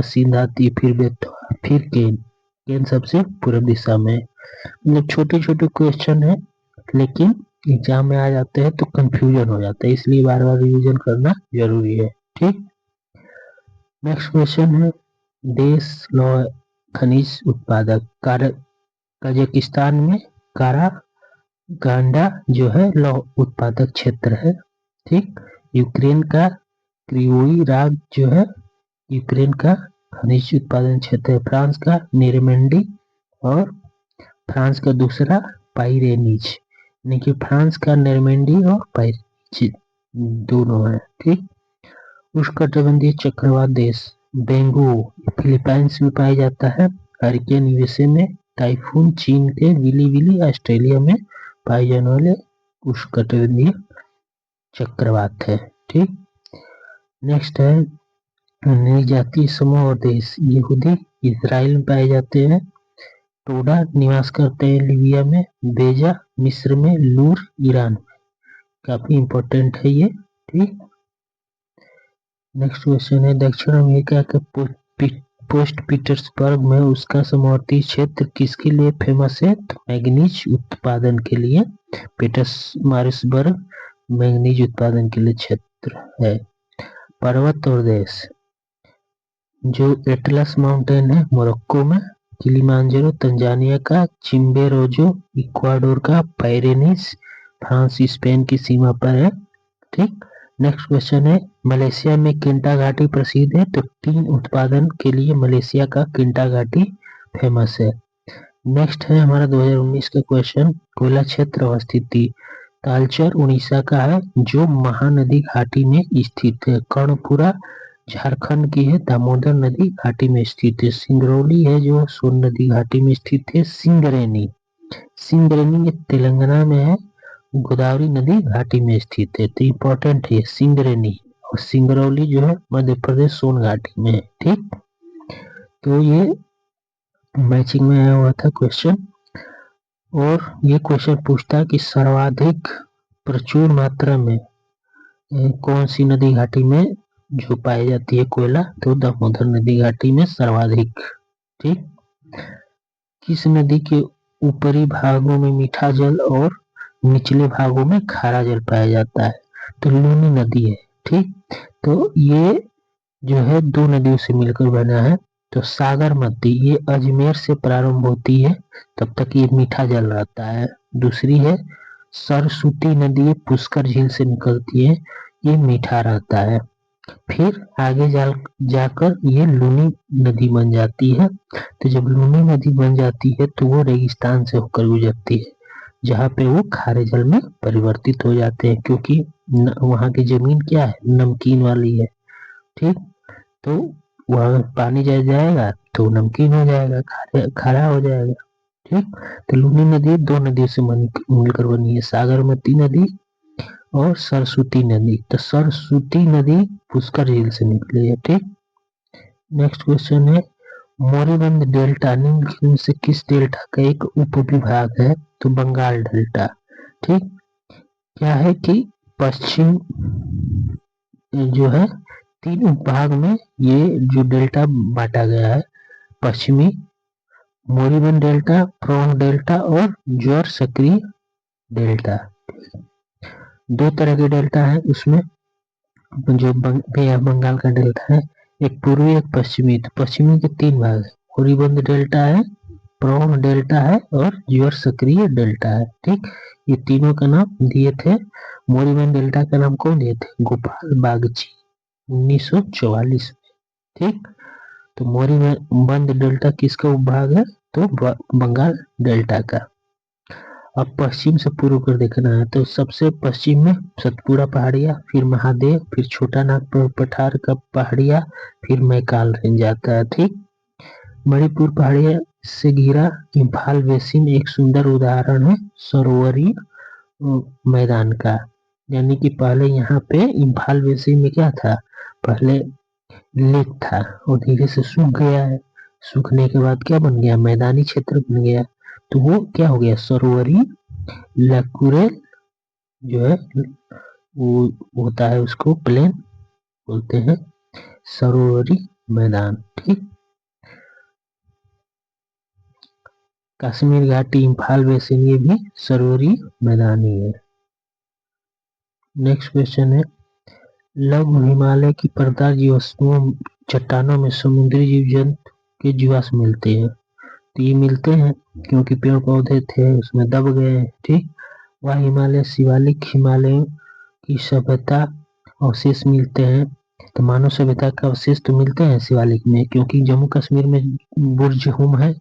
सिंध आती है, फिर बेतवा, फिर केन सबसे पूर्व दिशा में। मतलब छोटे छोटे क्वेश्चन है, लेकिन एग्जाम में आ जाते हैं तो कंफ्यूजन हो जाता है, इसलिए बार बार रिवीजन करना जरूरी है। ठीक, नेक्स्ट क्वेश्चन है, देश लौह खनिज उत्पादक कजाकिस्तान में कारागांडा जो है लौह उत्पादक क्षेत्र है। ठीक, यूक्रेन का क्रिवोई राग जो है यूक्रेन का खनिज उत्पादन क्षेत्र है। फ्रांस का नेरेमेंडी और फ्रांस का दूसरा पाइरेनीज, यानी कि फ्रांस का नेरेमेंडी और पाइरेनीज दोनों है। ठीक, उष्णकटिबंधीय चक्रवात देश बेंगो फिलीपाइंस में पाया जाता है। हरिकेन यूएसए में, टाइफून चीन के विली विली ऑस्ट्रेलिया में पाए जाने वाले उष्णकटिबंधीय चक्रवात है। ठीक, नेक्स्ट है निर्जातीय समूह और देश यहूदी इजराइल में पाए जाते हैं। टोडा निवास करते हैं लीबिया में, बेजा मिस्र में, लूर ईरान में। काफी इंपॉर्टेंट है ये। ठीक, नेक्स्ट क्वेश्चन है, दक्षिण अमेरिका के पोस्ट पीटर्सबर्ग में उसका समवर्ती क्षेत्र किसके लिए फेमस है? तो मैग्नीज उत्पादन के लिए पीटर्सबर्ग मैग्नीज उत्पादन के लिए क्षेत्र है। पर्वत और देश, जो एटलस माउंटेन है मोरक्को में, किलिमांजारो तंजानिया का, चिम्बोरोजो इक्वाडोर का, पाइरेनीज फ्रांस स्पेन की सीमा पर है। ठीक, नेक्स्ट क्वेश्चन है, मलेशिया में किंटा घाटी प्रसिद्ध है, तो टीन उत्पादन के लिए मलेशिया का किंटा घाटी फेमस है। नेक्स्ट है हमारा 2019 का क्वेश्चन, कोयला क्षेत्र और स्थिति। तालचर उड़ीसा का है जो महानदी घाटी में स्थित है। कर्णपुरा झारखंड की है, दामोदर नदी घाटी में स्थित है। सिंगरौली है जो सोन नदी घाटी में स्थित है। सिंगरेनी ये तेलंगाना में है, गोदावरी नदी घाटी में स्थित है। तो इम्पोर्टेंट है सिंगरेनी, और सिंगरौली जो है मध्य प्रदेश सोन घाटी में है। ठीक, तो ये मैचिंग में आया हुआ था क्वेश्चन। और ये क्वेश्चन पूछता है कि सर्वाधिक प्रचुर मात्रा में कौन सी नदी घाटी में जो पाई जाती है कोयला? तो दामोदर नदी घाटी में सर्वाधिक। ठीक, किस नदी के ऊपरी भागों में मीठा जल और निचले भागों में खारा जल पाया जाता है? तो लूनी नदी है। ठीक, तो ये जो है दो नदियों से मिलकर बना है। तो सागरमती ये अजमेर से प्रारंभ होती है, तब तक ये मीठा जल रहता है। दूसरी है सरस्वती नदी, पुष्कर झील से निकलती है, ये मीठा रहता है। फिर आगे जाकर ये लूनी नदी बन जाती है। तो जब लूनी नदी बन जाती है तो वो रेगिस्तान से होकर गुजरती है, जहाँ पे वो खारे जल में परिवर्तित हो जाते हैं, क्योंकि वहाँ की जमीन क्या है, नमकीन वाली है। ठीक, तो वहाँ पानी जाएगा तो नमकीन हो जाएगा, खारा हो जाएगा। ठीक, तो लूनी नदी दो नदियों से मिलकर बनी है, सागरमती नदी और सरस्वती नदी। तो सरस्वती नदी पुष्कर झील से निकली है। ठीक, नेक्स्ट क्वेश्चन है, मोरीबंद डेल्टा निम्नलिखित से किस डेल्टा का एक उपविभाग है? तो बंगाल डेल्टा। ठीक, क्या है कि पश्चिम जो है तीन उपभाग में ये जो डेल्टा बांटा गया है, पश्चिमी मोरीबंद डेल्टा, प्रोंग डेल्टा और ज्वार सक्रिय डेल्टा। दो तरह के डेल्टा है उसमें, जो बंगाल का डेल्टा है, एक पूर्वी एक पश्चिमी। तो पश्चिमी के तीन भाग है, मोरीबंद डेल्टा है, प्रोंग डेल्टा है और ज्वार सक्रिय डेल्टा है। ठीक, ये तीनों का नाम दिए थे, मोरीबंद डेल्टा का नाम कौन दिए थे? गोपाल बागची 1944 में। ठीक, तो मोरीबंद डेल्टा किसका उपभाग है? तो बंगाल डेल्टा का। अब पश्चिम से पूर्व कर देखना है, तो सबसे पश्चिम में सतपुड़ा पहाड़िया, फिर महादेव, फिर छोटा नागपुर पठार का पहाड़िया, फिर मैकाल रेंज आता है। ठीक, मणिपुर पहाड़िया से घिरा इम्फाल बेसिन एक सुंदर उदाहरण है सरोवरी मैदान का। यानी कि पहले यहाँ पे इम्फाल बेसिन में क्या था, पहले लेक था और धीरे से सूख गया है, सूखने के बाद क्या बन गया, मैदानी क्षेत्र बन गया। तो वो क्या हो गया, सरोवरी लैकुरेल जो है वो होता है, उसको प्लेन बोलते हैं, सरोवरी मैदान। ठीक, कश्मीर घाटी, इम्फाल बेसिन, ये भी सरोवरी मैदान ही है। नेक्स्ट क्वेश्चन है, लघु हिमालय की परतदार जीवाश्मों चट्टानों में समुद्री जीव जंतु के जीवाश्म मिलते हैं। तो ये मिलते हैं क्योंकि पेड़ पौधे थे उसमें दब गए हैं। ठीक, वह हिमालय शिवालिक हिमालय की सभ्यता अवशेष मिलते हैं। तो मानव सभ्यता का अवशेष तो मिलते हैं शिवालिक में, क्योंकि जम्मू कश्मीर में बुर्ज हुम है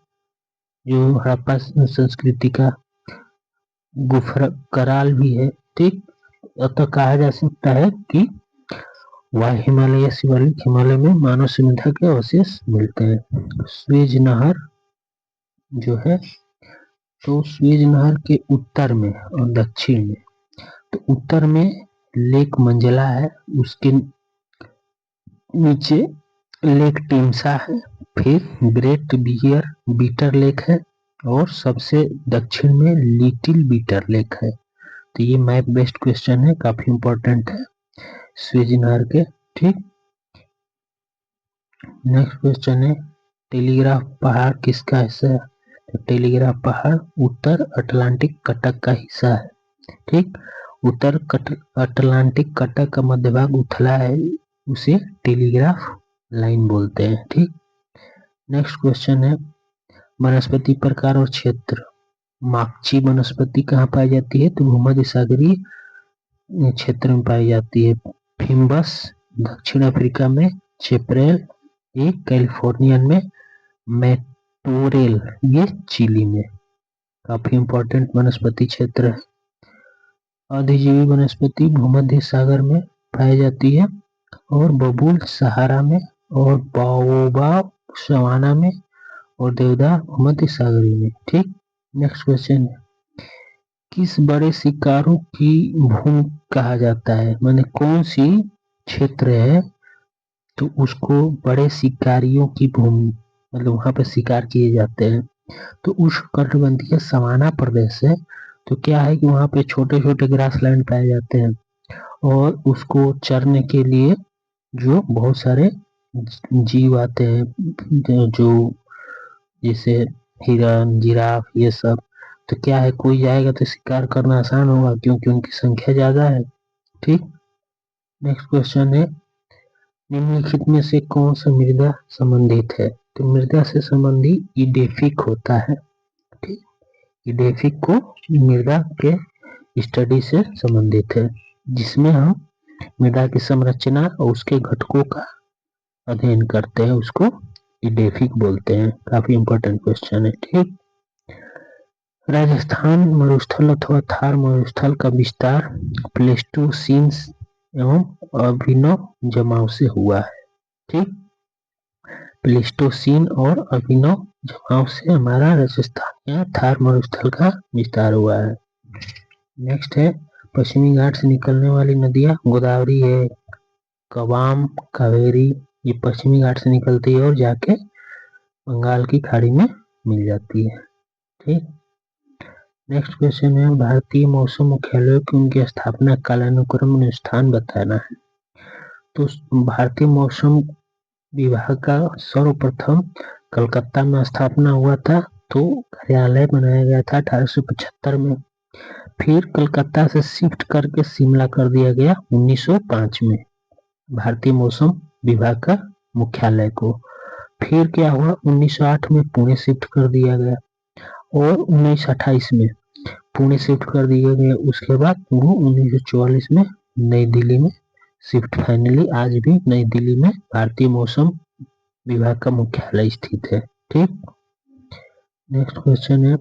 जो हड़प्पा संस्कृति का गुफर कराल भी है। ठीक, अतः कहा जा सकता है कि वह हिमालय या शिवालिक हिमालय में मानव सभ्यता के अवशेष मिलते हैं। स्वेज नहर जो है, तो स्वेज नहर के उत्तर में और दक्षिण में, तो उत्तर में लेक मंजला है, उसके नीचे लेक टिमसा है, फिर ग्रेट बियर बीटर लेक है और सबसे दक्षिण में लिटिल बीटर लेक है। तो ये मैप बेस्ड क्वेश्चन है, काफी इंपॉर्टेंट है स्वेज नहर के। ठीक, नेक्स्ट क्वेश्चन है, टेलीग्राफ पहाड़ किसका हिस्सा है? तो टेलीग्राफ पहाड़ उत्तर अटलांटिक कटक का हिस्सा है। ठीक, उत्तर अटलांटिक कटक का मध्य भाग उथला है, उसे टेलीग्राफ लाइन बोलते हैं। ठीक, नेक्स्ट क्वेश्चन है, वनस्पति प्रकार और क्षेत्र। माकची वनस्पति कहाँ पाई जाती है? तो भूमध्य सागरीय क्षेत्र में पाई जाती है। फिम्बस दक्षिण अफ्रीका में, चेपरेल ये कैलिफोर्नियन में, मैटोरेल ये चिली में। काफी इंपॉर्टेंट वनस्पति क्षेत्र है। अधिजीवी वनस्पति भूमध्य सागर में पाई जाती है और बबूल सहारा में और बाओबाब सवाना में और देवदार भूमध्य सागरीय में। ठीक, नेक्स्ट क्वेश्चन है, किस बड़े शिकारों की भूमि कहा जाता है? माने कौन सी क्षेत्र है तो उसको बड़े शिकारियों की भूमि, मतलब वहां पर शिकार किए जाते हैं। तो उष्णकटिबंधीय सवाना प्रदेश है, तो क्या है कि वहां पे छोटे छोटे ग्रासलैंड पाए जाते हैं और उसको चरने के लिए जो बहुत सारे जीव आते हैं, जो जैसे हिरन, जिराफ ये सब। तो क्या है, कोई जाएगा तो शिकार करना आसान होगा क्योंकि उनकी संख्या ज्यादा है। ठीक, नेक्स्ट क्वेश्चन है, निम्नलिखित में से कौन सा मृदा संबंधित है? तो मृदा से संबंधी इडेफिक होता है। ठीक, इडेफिक को मृदा के स्टडी से संबंधित है, जिसमें हम मृदा की संरचना और उसके घटकों का अध्ययन करते हैं, उसको इडेफिक बोलते हैं। काफी इंपॉर्टेंट क्वेश्चन है। ठीक, राजस्थान मरुस्थल अथवा थार मरुस्थल का विस्तार प्लेस्टोसीन एवं अभिनव जमाव से हुआ है। ठीक, प्लेस्टोसीन और अभिनव जमाव से हमारा राजस्थान या थार मरुस्थल का विस्तार हुआ है। नेक्स्ट है, पश्चिमी घाट से निकलने वाली नदियां गोदावरी है, कवाम, कावेरी, ये पश्चिमी घाट से निकलती है और जाके बंगाल की खाड़ी में मिल जाती है। ठीक, नेक्स्ट क्वेश्चन है, भारतीय मौसम मुख्यालय की उनकी स्थापना कालानुक्रम में स्थान बताना है। तो भारतीय मौसम विभाग का सर्वप्रथम कलकत्ता में स्थापना हुआ था, तो कार्यालय बनाया गया था 1875 में। फिर कलकत्ता से शिफ्ट करके शिमला कर दिया गया 1905 में भारतीय मौसम विभाग का मुख्यालय को। फिर क्या हुआ, 1908 में पुणे शिफ्ट कर दिया गया और 1928 में पुणे शिफ्ट कर दिया गया। उसके बाद वो 1944 में नई दिल्ली में शिफ्ट। फाइनली आज भी नई दिल्ली में भारतीय मौसम विभाग का मुख्यालय स्थित है। ठीक, नेक्स्ट क्वेश्चन है,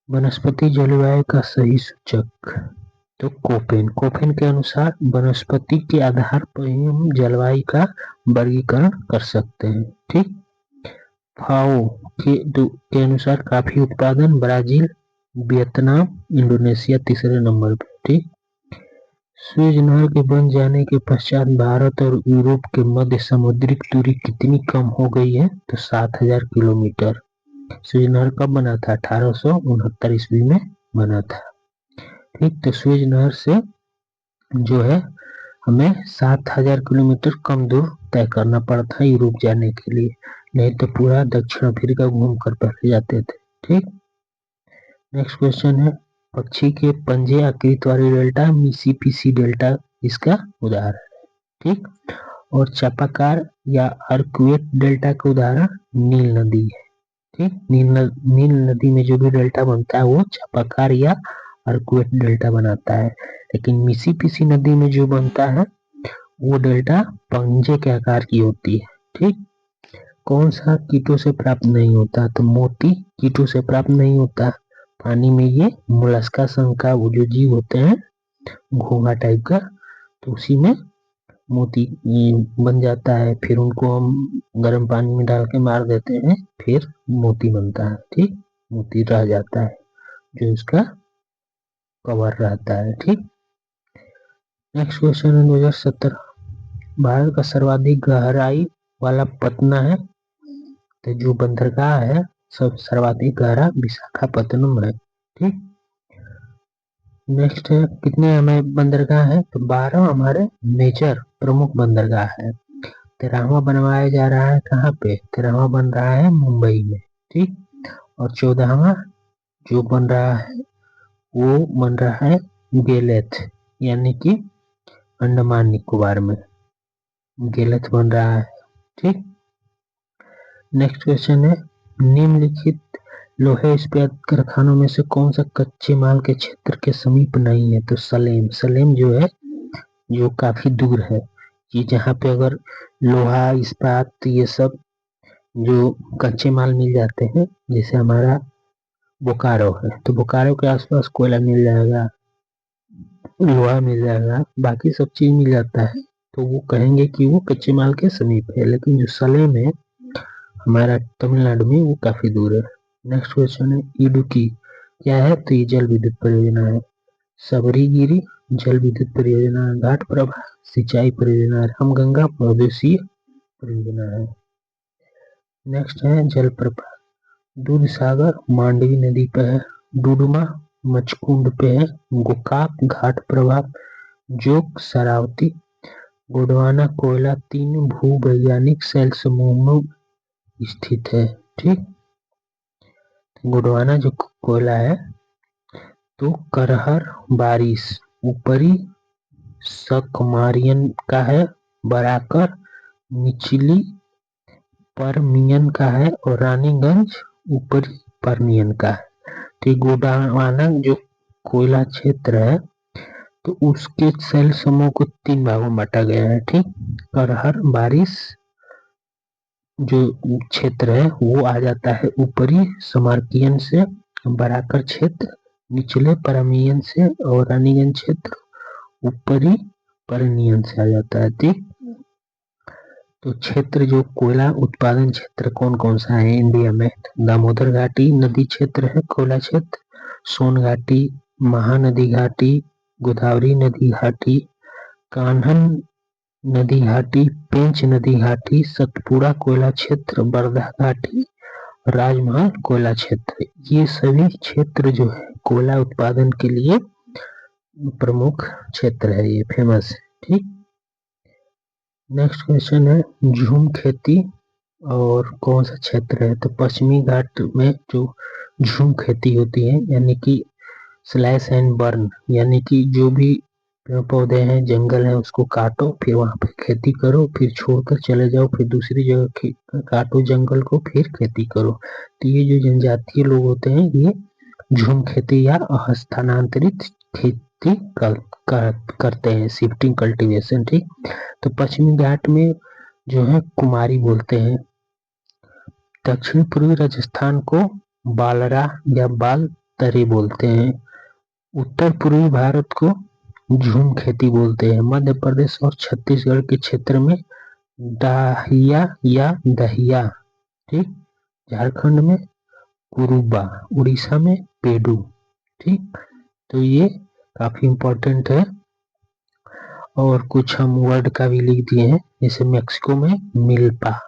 वनस्पति जलवायु का सही सूचक। तो कोपेन के अनुसार वनस्पति के आधार पर ही हम जलवायु का वर्गीकरण कर सकते हैं। ठीक, फाओ के अनुसार काफी उत्पादन ब्राजील, वियतनाम, इंडोनेशिया तीसरे नंबर पर। ठीक, सुएज नहर के बन जाने के पश्चात भारत और यूरोप के मध्य समुद्रिक दूरी कितनी कम हो गई है? तो 7000 किलोमीटर। सुएज नहर कब बना था? 1869 ईस्वी में बना था। ठीक, तो सुएज नहर से जो है हमें 7000 किलोमीटर कम दूर तय करना पड़ा था यूरोप जाने के लिए, नहीं तो पूरा दक्षिण अफ्रीका घूम कर पहले जाते थे। ठीक। नेक्स्ट क्वेश्चन है, पक्षी के पंजे आकृति वाली डेल्टा मिसिसिपी डेल्टा इसका उदाहरण है। ठीक। और चापाकार या अर्कवेट डेल्टा का उदाहरण नील नदी है। ठीक। नील नदी में जो भी डेल्टा बनता है वो चापाकार या अर्कवेट डेल्टा बनाता है, लेकिन मिसिसिपी नदी में जो बनता है वो डेल्टा पंजे के आकार की होती है। ठीक। कौन सा कीटों से प्राप्त नहीं होता, तो मोती कीटों से प्राप्त नहीं होता। पानी में ये मोलस्का संघ का वो जो जीव होते हैं घोंघा टाइप का, तो उसी में मोती बन जाता है, फिर उनको हम गर्म पानी में डाल के मार देते हैं, फिर मोती बनता है। ठीक। मोती रह जाता है जो इसका कवर रहता है। ठीक। नेक्स्ट क्वेश्चन है 2017, भारत का सर्वाधिक गहराई वाला पटना है, तो जो बंदरगाह है सब सर्वाधिक गहरा विशाखापत्तनम है। ठीक। नेक्स्ट है, कितने हमें बंदरगाह है, तो 12 हमारे मेजर प्रमुख बंदरगाह है। 13वां बनवाया जा रहा है कहाँ पे, 13वां बन रहा है मुंबई में। ठीक। और 14वां जो बन रहा है वो बन रहा है गेलेथ, यानी कि अंडमान निकोबार में गेलेथ बन रहा है। ठीक। नेक्स्ट क्वेश्चन है, निम्नलिखित लोहे इस्पात कारखानों में से कौन सा कच्चे माल के क्षेत्र के समीप नहीं है, तो सलेम। सलेम जो है जो काफी दूर है, ये जहाँ पे अगर लोहा इस्पात ये सब जो कच्चे माल मिल जाते हैं, जैसे हमारा बोकारो है, तो बोकारो के आसपास कोयला मिल जाएगा, लोहा मिल जाएगा, बाकी सब चीज मिल जाता है, तो वो कहेंगे कि वो कच्चे माल के समीप है। लेकिन जो सलेम है हमारा तमिलनाडु में, वो काफी दूर है। नेक्स्ट क्वेश्चन है, इडुक्की क्या है, तो ये जल विद्युत परियोजना है। सबरीगिरी जल विद्युत परियोजना, घाटप्रभा सिंचाई परियोजना, रामगंगा प्रदेशीय परियोजना है। नेक्स्ट है जलप्रपात, दूधसागर मांडवी नदी पे है, डुडुमा मचकुंड पे है, गोकाक घाटप्रभा, जोक शरावती, गोंडवाना कोयला तीन भूवैज्ञानिक शैल समूह में स्थित है। ठीक। गोंडवाना जो कोयला है तो करहर बारिश ऊपरी सकमारियन का है, बराकर निचली परमियन का है, और रानीगंज ऊपरी परमियन का है। ठीक। गोंडवाना जो कोयला क्षेत्र है तो उसके शैल समूह को 3 भागों में बांटा गया है। ठीक। करहर बारिश जो क्षेत्र है वो आ जाता है ऊपरी समरकियन से, बराकर क्षेत्र निचले परमियन से, और रानीगंज क्षेत्र ऊपरी परनियन से आ जाता है। ठीक। तो क्षेत्र जो कोयला उत्पादन क्षेत्र कौन कौन सा है इंडिया में, दामोदर घाटी नदी क्षेत्र है कोयला क्षेत्र, सोन घाटी, महानदी घाटी, गोदावरी नदी घाटी, कान्हन नदी घाटी, पेंच नदी घाटी, सतपुड़ा कोयला क्षेत्र, बरधा घाटी, राजमहल कोयला क्षेत्र। ये सभी क्षेत्र जो है कोयला उत्पादन के लिए प्रमुख क्षेत्र है, ये फेमस है। ठीक। नेक्स्ट क्वेश्चन है, झूम खेती और कौन सा क्षेत्र है, तो पश्चिमी घाट में जो झूम खेती होती है, यानी कि स्लैश एंड बर्न, यानी कि जो भी पेड़ पौधे हैं जंगल है उसको काटो, फिर वहां पे खेती करो, फिर छोड़कर चले जाओ, फिर दूसरी जगह काटो जंगल को, फिर खेती करो। तो ये जो जनजातीय लोग होते हैं ये झूम खेती या हस्तांतरित खेती करते हैं, शिफ्टिंग कल्टीवेशन। ठीक। तो पश्चिमी घाट में जो है कुमारी बोलते हैं, दक्षिण पूर्वी राजस्थान को बालरा या बाल तरे बोलते हैं, उत्तर पूर्वी भारत को झूम खेती बोलते हैं, मध्य प्रदेश और छत्तीसगढ़ के क्षेत्र में दाहिया या दहिया। ठीक। झारखंड में कुरुबा, उड़ीसा में पेडू। ठीक। तो ये काफी इम्पोर्टेंट है, और कुछ हम वर्ड का भी लिख दिए हैं, जैसे मेक्सिको में मिल्पा,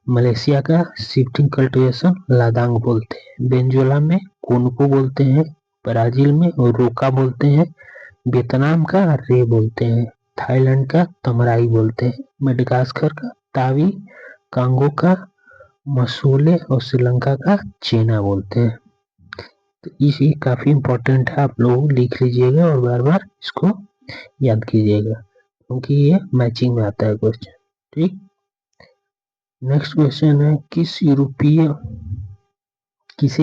मलेशिया का शिफ्टिंग कल्टीवेशन लादांग बोलते हैं, वेनेजुएला में कोनको बोलते हैं, ब्राजील में रोका बोलते हैं, वियतनाम का रे बोलते हैं, थाईलैंड का तमराई बोलते हैं, मेडागास्कर का तावी, कांगो का मसूले और श्रीलंका का चेना बोलते हैं। तो ये काफी इंपॉर्टेंट है, आप लोग लिख लीजिएगा और बार बार इसको याद कीजिएगा क्योंकि ये मैचिंग में आता है क्वेश्चन। ठीक, नेक्स्ट क्वेश्चन है किसे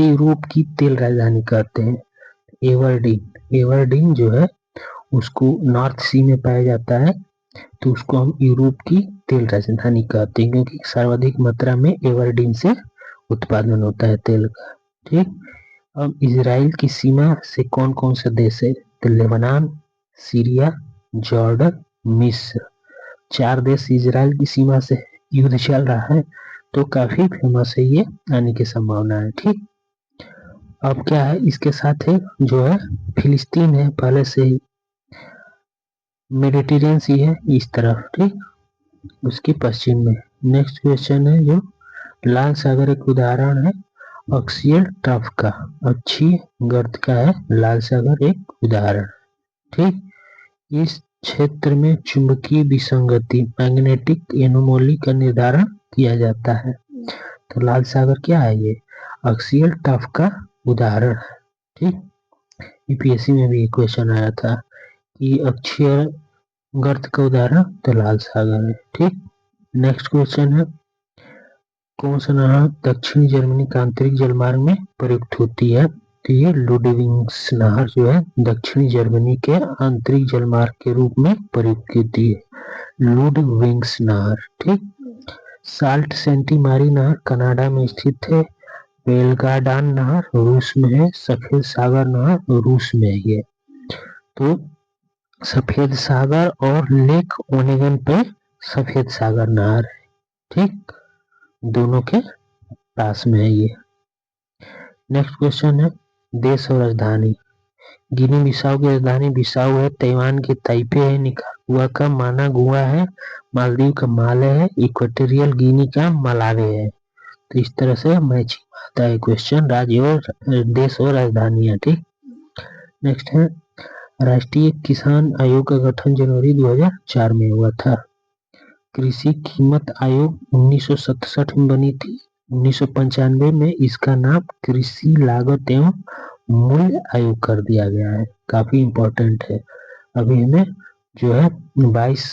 यूरोप की तेल राजधानी कहते हैं? एवर्डीन जो है उसको नॉर्थ सी में पाया जाता है, तो उसको हम यूरोप की तेल राजधानी कहते हैं क्योंकि सर्वाधिक मात्रा में एवर्डीन से उत्पादन होता है तेल का। ठीक, अब इजराइल की सीमा से कौन कौन से देश है? तो लेबनान, सीरिया, जॉर्डन, मिस्र, 4 देश इजराइल की सीमा से युद्ध चल रहा है, तो काफी फेमस है, ये आने की संभावना है। ठीक, अब क्या है इसके साथ है जो है फिलिस्तीन है, पहले से ही मेडिटेरियन सी है इस तरफ, ठीक, उसके पश्चिम में। नेक्स्ट क्वेश्चन है जो लाल सागर एक उदाहरण है अक्षीय ट्रफ का, अक्षीय गर्त का है लाल सागर एक उदाहरण। ठीक, इस क्षेत्र में चुंबकीय विसंगति मैग्नेटिक एनोमली का निर्धारण किया जाता है, तो लाल सागर क्या है? ये अक्षीय ट्रफ का उदाहरण है। ठीक, यूपीएससी में भी एक क्वेश्चन आया था कि अक्षीय गर्त का उदाहरण तो लाल सागर है। ठीक, नेक्स्ट क्वेश्चन है कौन सा नहर दक्षिणी जर्मनी का आंतरिक जलमार्ग में प्रयुक्त होती है? तो ये लुडविग्स नहर जो है दक्षिणी जर्मनी के आंतरिक जलमार्ग के रूप में प्रयुक्त होती है, लुडविग्स नहर। ठीक, साल्ट सेंटी मारी नहर कनाडा में स्थित है, बेलगाडान नहर रूस में है, सफेद सागर नहर रूस में है। तो सफेद सागर और लेक ओनेगन पे सफेद सागर नहर है, ठीक, दोनों के पास में है ये। नेक्स्ट क्वेश्चन है देश और राजधानी। गिनी बिसाऊ की राजधानी बिसाऊ है, ताइवान की ताइपे है, निकारागुआ का मानागुआ है, मालदीव का माले है, इक्वेटोरियल गिनी का मलावे है। तो इस तरह से मैचिंग आता है क्वेश्चन राज्य और देश और राजधानियां। ठीक, नेक्स्ट है राष्ट्रीय किसान आयोग का गठन जनवरी 2004 में हुआ था। कृषि कीमत आयोग 1967 में बनी थी, 1995 में इसका नाम कृषि लागत एवं मूल्य आयोग कर दिया गया है, काफी इम्पोर्टेंट है। अभी हमें जो है 22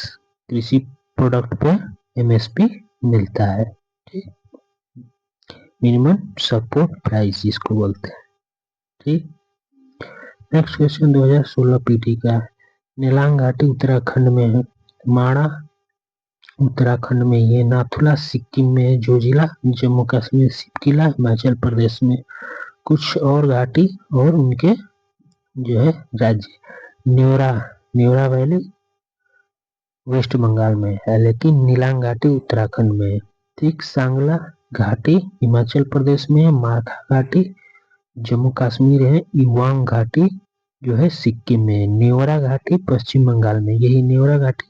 कृषि प्रोडक्ट पे एमएसपी मिलता है, ठीक, मिनिमम सपोर्ट प्राइस जिसको बोलते हैं। ठीक, नेक्स्ट क्वेश्चन 2016 पीटी का है, नेलांग घाटी उत्तराखंड में है, माणा उत्तराखंड में ये, नाथुला सिक्किम में है, जोजिला जम्मू कश्मीर, सिपकिला हिमाचल प्रदेश में। कुछ और घाटी और उनके जो है राज्य, न्योरा वैली वेस्ट बंगाल में है, लेकिन नीलांग घाटी उत्तराखंड में है। ठीक, सांगला घाटी हिमाचल प्रदेश में है, मारखा घाटी जम्मू कश्मीर है, युवांग घाटी जो है सिक्किम में है, न्योरा घाटी पश्चिम बंगाल में, यही न्योरा घाटी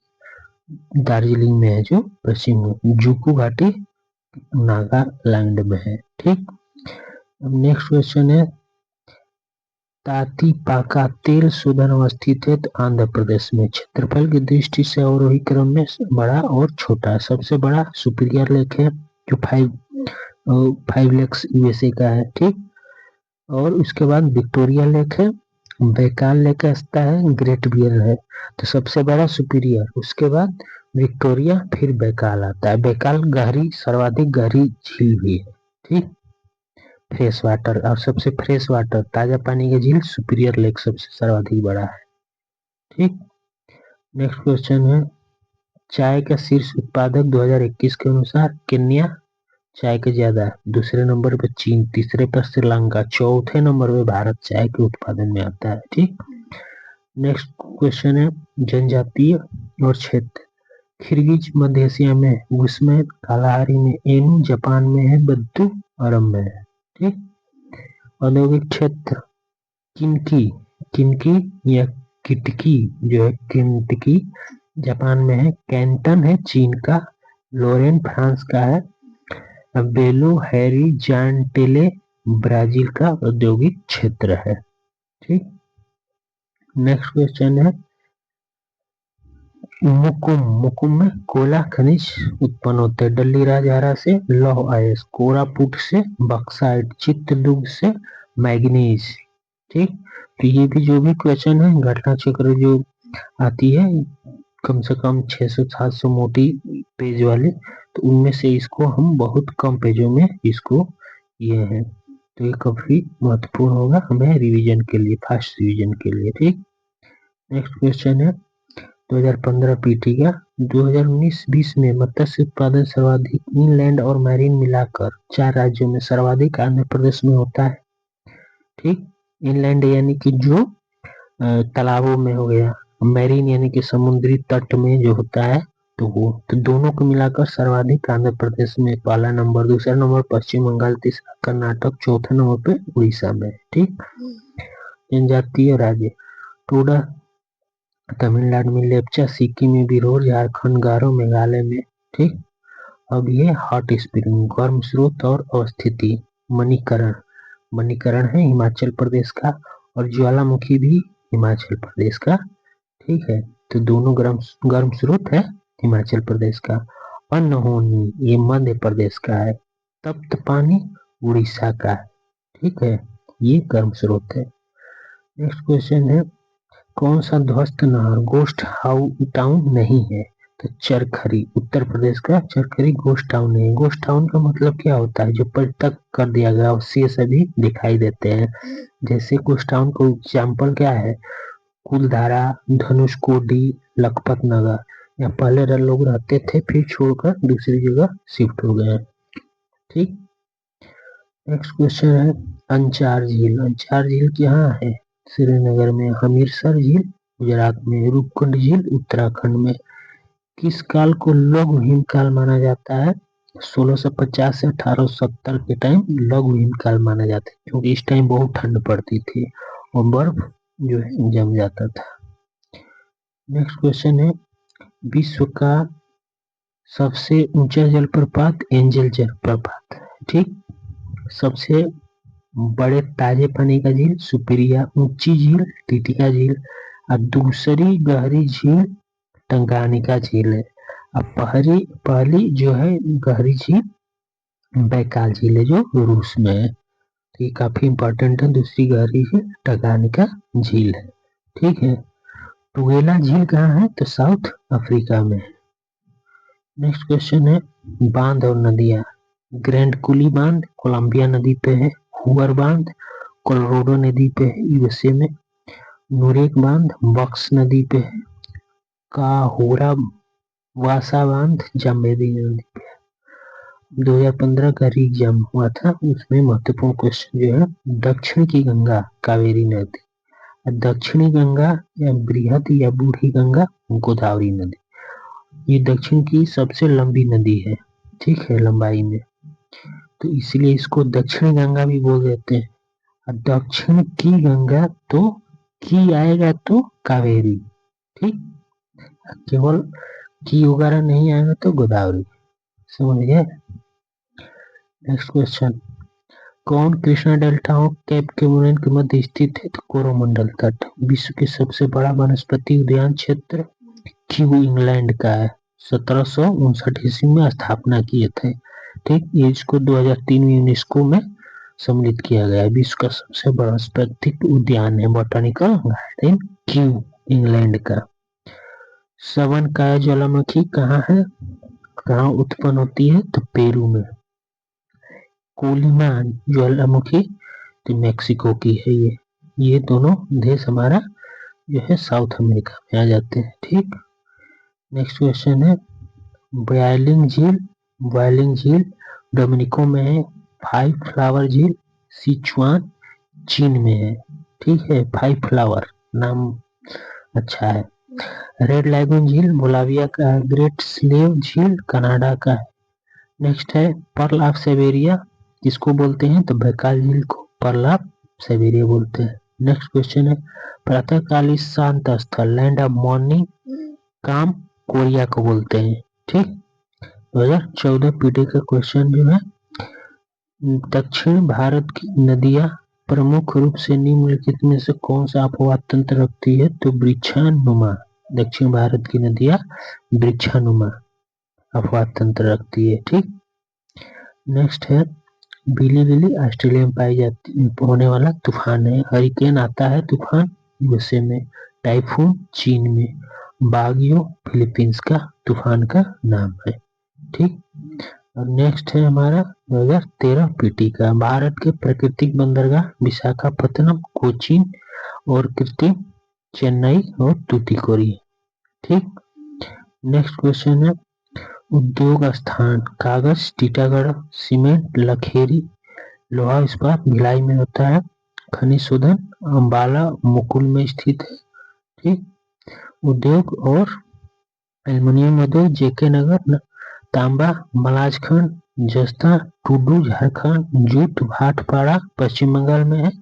दार्जिलिंग में है जो पश्चिम में, जुकू घाटी नागालैंड में है। ठीक, अब नेक्स्ट क्वेश्चन है तातीपाका तेल शोधन अवस्थित है तो आंध्र प्रदेश में, क्षेत्रफल की दृष्टि से अवरोही क्रम में बड़ा और छोटा, सबसे बड़ा सुपीरियर लेक है जो 5 लेक्स यूएसए का है। ठीक, और उसके बाद विक्टोरिया लेक है, बैकाल लेक आता है, ग्रेट बियर है, तो सबसे बड़ा सुपीरियर, उसके बाद विक्टोरिया, फिर बैकाल आता है। बैकाल गहरी सर्वाधिक गहरी झील भी है। ठीक, फ्रेश वाटर और सबसे फ्रेश वाटर ताजा पानी की झील सुपीरियर लेक सबसे सर्वाधिक बड़ा है। ठीक, नेक्स्ट क्वेश्चन है चाय का शीर्ष उत्पादक 2021 के अनुसार केन्या चाय के ज्यादा, दूसरे नंबर पर चीन, तीसरे पर श्रीलंका, चौथे नंबर पर भारत चाय के उत्पादन में आता है। ठीक, नेक्स्ट क्वेश्चन है जनजातीय और क्षेत्र। किर्गिज मध्य एशिया में, गुस्मैन कालाहारी में, एनू जापान में है, बद्दू अरब में है। ठीक, औद्योगिक क्षेत्र किनकी या किटकी जो है किनटकी जापान में है, कैंटन है चीन का, लोरेन फ्रांस का है, बेलो हॉरिज़ॉन्टले ब्राजील का औद्योगिक क्षेत्र है। ठीक, नेक्स्ट क्वेश्चन है मुकुम में कोयला खनिज उत्पन्न होते हैं, डल्ली राजहरा से लौह अयस्क, कोरापुट से बक्साइट, चित्रदुर्ग से मैग्नीज, ठीक। तो ये भी जो भी क्वेश्चन है घटना चक्र जो आती है कम से कम 600-700 मोटी पेज वाले, तो उनमें से इसको हम बहुत कम पेजों में इसको ये है, तो ये काफी महत्वपूर्ण होगा हमें रिवीजन के लिए, फास्ट रिवीजन के लिए। ठीक। नेक्स्ट क्वेश्चन है 2015 पीटी का 2019-20 में मत्स्य उत्पादन सर्वाधिक इनलैंड और मैरीन मिलाकर 4 राज्यों में सर्वाधिक आंध्र प्रदेश में होता है। ठीक। इनलैंड यानी कि जो तालाबों में हो गया, मैरीन यानी कि समुद्री तट में जो होता है, तो वो, तो दोनों को मिलाकर सर्वाधिक आंध्र प्रदेश में पहला नंबर, दूसरा नंबर पश्चिम बंगाल, तीसरा कर्नाटक, चौथा नंबर पे उड़ीसा में। ठीक। जनजातीय राज्य टोडा तमिलनाडु में, लेप्चा सिक्किम में, बिरोर झारखंड, गारो मेघालय में। ठीक। अब ये हॉट स्प्रिंग गर्म स्रोत और अवस्थिति मणिकरण, मणिकरण है हिमाचल प्रदेश का, और ज्वालामुखी भी हिमाचल प्रदेश का। ठीक है, तो दोनों गर्म स्रोत है हिमाचल प्रदेश का। अनहोनी ये मध्य प्रदेश का है। तप्त पानी उड़ीसा का है। ठीक है, ये गर्म स्रोत है। नेक्स्ट क्वेश्चन है कौन सा ध्वस्त नहर गोस्ट टाउन नहीं है, तो चरखरी उत्तर प्रदेश का चरखरी गोस्ट टाउन है। गोस्ट टाउन का मतलब क्या होता है, जो पर्यटक कर दिया गया उससे सभी दिखाई देते हैं। जैसे गोस्ट टाउन का एग्जाम्पल क्या है, कुलधारा, धनुषकोडी, लखपत नगर, यहाँ पहले लोग रहते थे फिर छोड़कर दूसरी जगह शिफ्ट हो गए। ठीक। नेक्स्ट क्वेश्चन है अंचार झील, अंचार झील कहाँ है, श्रीनगर में। हमीरसर झील गुजरात में, रूपकुंड झील उत्तराखंड में। किस काल को लघु हिमकाल माना जाता है, 1650 से 1870 के टाइम लघु हिमकाल माना जाता है, क्योंकि इस टाइम बहुत ठंड पड़ती थी और बर्फ जो है जम जाता था। नेक्स्ट क्वेश्चन है विश्व का सबसे ऊंचा जलप्रपात एंजल जलप्रपात। ठीक। सबसे बड़े ताजे पानी का झील सुपिरिया, ऊंची झील टिटिका झील, और दूसरी गहरी झील टंगानिका झील है। अब पहली जो है गहरी झील बैकाल झील है जो रूस में है, तो ये काफी इंपॉर्टेंट है। दूसरी गहरी झील टंगानिका झील है। ठीक है, टुगेला झील कहाँ है, तो साउथ अफ्रीका में। नेक्स्ट क्वेश्चन है बांध और नदियां। ग्रैंड कुली बांध कोलंबिया नदी पे है, हुअर बांध कोलोराडो नदी पे है यूएसए में, नुरेक बांध बक्स नदी पे है, काहोरा वासा बांध जाम्बेदी नदी पे है। 2015 का एग्जाम हुआ था, उसमें महत्वपूर्ण क्वेश्चन जो है दक्षिण की गंगा कावेरी नदी, दक्षिणी गंगा या बृहद या बूढ़ी गंगा गोदावरी नदी। ये दक्षिण की सबसे लंबी नदी है। ठीक है, लंबाई में, तो इसलिए इसको दक्षिण गंगा भी बोल देते हैं। और दक्षिण की गंगा तो की आएगा तो कावेरी। ठीक। केवल की वगैरह नहीं आएगा तो गोदावरी। समझ गए। नेक्स्ट क्वेश्चन कौन कृष्णा डेल्टा कैप कैमूरन के मध्य स्थित है, तो कोरोमंडल तट। विश्व के सबसे बड़ा वनस्पति उद्यान क्षेत्र क्यू इंग्लैंड का है, 1759 ईस्वी में स्थापना किए थे। ठीक। ये इसको 2003 में यूनेस्को में सम्मिलित किया गया है। विश्व का सबसे बड़ा वनस्पतिक उद्यान है बॉटनिकल गार्डन क्यू इंग्लैंड का। सवनकाया ज्वालामुखी कहाँ है, कहाँ उत्पन्न होती है, तो पेरू में। कोलिमा ज्वालामुखी तो मैक्सिको की है ये दोनों देश हमारा जो है साउथ अमेरिका में आ जाते हैं। ठीक। नेक्स्ट क्वेश्चन है व्यालिंग झील, व्यालिंग झील डोमिनिको में है। फाइव फ्लावर झील सिचुआन चीन में है। ठीक है, फाइव फ्लावर नाम अच्छा है। रेड लैगून झील बोलाविया का है। ग्रेट स्लेव झील कनाडा का है। नेक्स्ट है पर्ल ऑफ साइबेरिया किसको बोलते हैं, तो बैकाल झील को पर्ल ऑफ साइबेरिया बोलते हैं। नेक्स्ट क्वेश्चन है प्रातःकाली शांत स्थल लैंड ऑफ मॉर्निंग काम कोरिया को बोलते हैं। ठीक। 2014 पीटी का क्वेश्चन जो है दक्षिण भारत की नदियां प्रमुख रूप से निम्नलिखित में से कौन सा अपवाद तंत्र रखती है, तो वृक्षानुमा। दक्षिण भारत की नदियां वृक्षानुमा अपवाद तंत्र रखती है। ठीक। नेक्स्ट है बिली बिली ऑस्ट्रेलिया में पाई जाती होने वाला तूफान है। हरिकेन आता है तूफान यूएसए में। टाइफून चीन में। बागियो फिलीपींस का तूफान का नाम है। ठीक। और नेक्स्ट है हमारा 2013 पीटी का। भारत के प्राकृतिक बंदरगाह विशाखापत्तनम, कोचीन और कृत्रिम चेन्नई और तूतीकोरी। ठीक। नेक्स्ट क्वेश्चन है उद्योग स्थान। कागज टीटागढ़, सीमेंट लखेरी, लोहा इस्पात भिलाई में होता है। खनिज शोधन अम्बाला मुकुल में स्थित है। ठीक। उद्योग और एल्युमिनियम उद्योग जेके नगर, तांबा मलाजखंड, जस्ता टुडू झारखंड, जूट भाटपाड़ा पश्चिम बंगाल में है।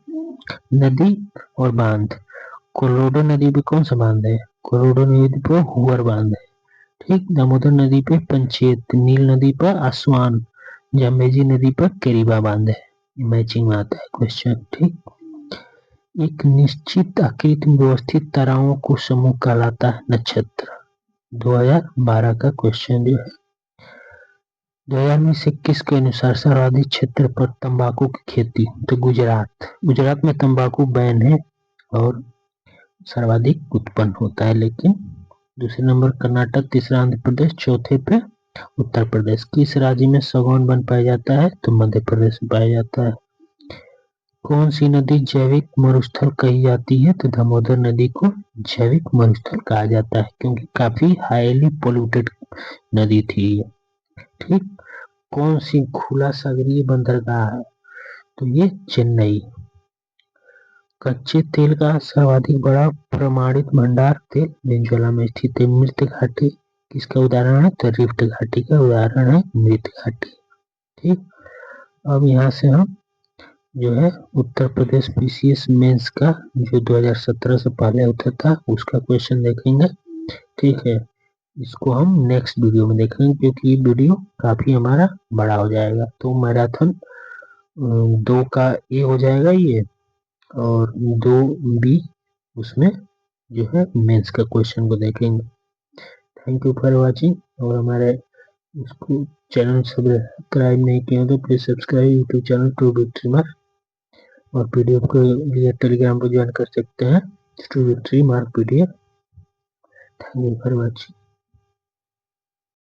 नदी और बांध। कोलोराडो नदी पे कौन सा बांध है? कोलोराडो नदी पे हुअर बांध है। ठीक। दामोदर नदी पे पंचेत, नील नदी पर आसवान, जाम्बेजी नदी पर केरीबा बांध है। मैचिंग में आता है क्वेश्चन। ठीक। एक निश्चित आकृति में व्यवस्थित ताराओं को समूह कहलाता है नक्षत्र। 2012 का क्वेश्चन जो है 2021 के अनुसार सर्वाधिक क्षेत्र पर तंबाकू की खेती तो गुजरात में तंबाकू बैन है और सर्वाधिक उत्पन्न होता है। लेकिन दूसरे नंबर कर्नाटक, तीसरा आंध्र प्रदेश, चौथे पे उत्तर प्रदेश। किस राज्य में सागौन वन पाया जाता है? तो मध्य प्रदेश में पाया जाता है। कौन सी नदी जैविक मरुस्थल कही जाती है? तो दामोदर नदी को जैविक मरुस्थल कहा जाता है क्योंकि काफी हाईली पोल्यूटेड नदी थी ये। ठीक। कौन सी खुला सागरीय बंदरगाह है? तो ये चेन्नई। कच्चे तेल का सर्वाधिक बड़ा प्रमाणित भंडार तेल वेनेजुएला में स्थित है। मृत घाटी किसका उदाहरण है? तो रिफ्ट घाटी का उदाहरण है मृत घाटी। ठीक। अब यहाँ से हम जो है उत्तर प्रदेश पीसीएस मेंस का जो 2017 से पहले होता था उसका क्वेश्चन देखेंगे। ठीक है। इसको हम नेक्स्ट वीडियो में देखेंगे क्योंकि ये वीडियो काफी हमारा बड़ा हो जाएगा। तो मैराथन 2 का ए हो जाएगा ये और 2B उसमें जो है मेंस का क्वेश्चन को देखेंगे। Thank you for watching. और हमारे इसको चैनल सब्सक्राइब नहीं किया तो please subscribe YouTube channel to victory mark और पीडीएफ के लिए टेलीग्राम पर ज्वाइन कर सकते हैं to victory mark PDF. Thank you for watching.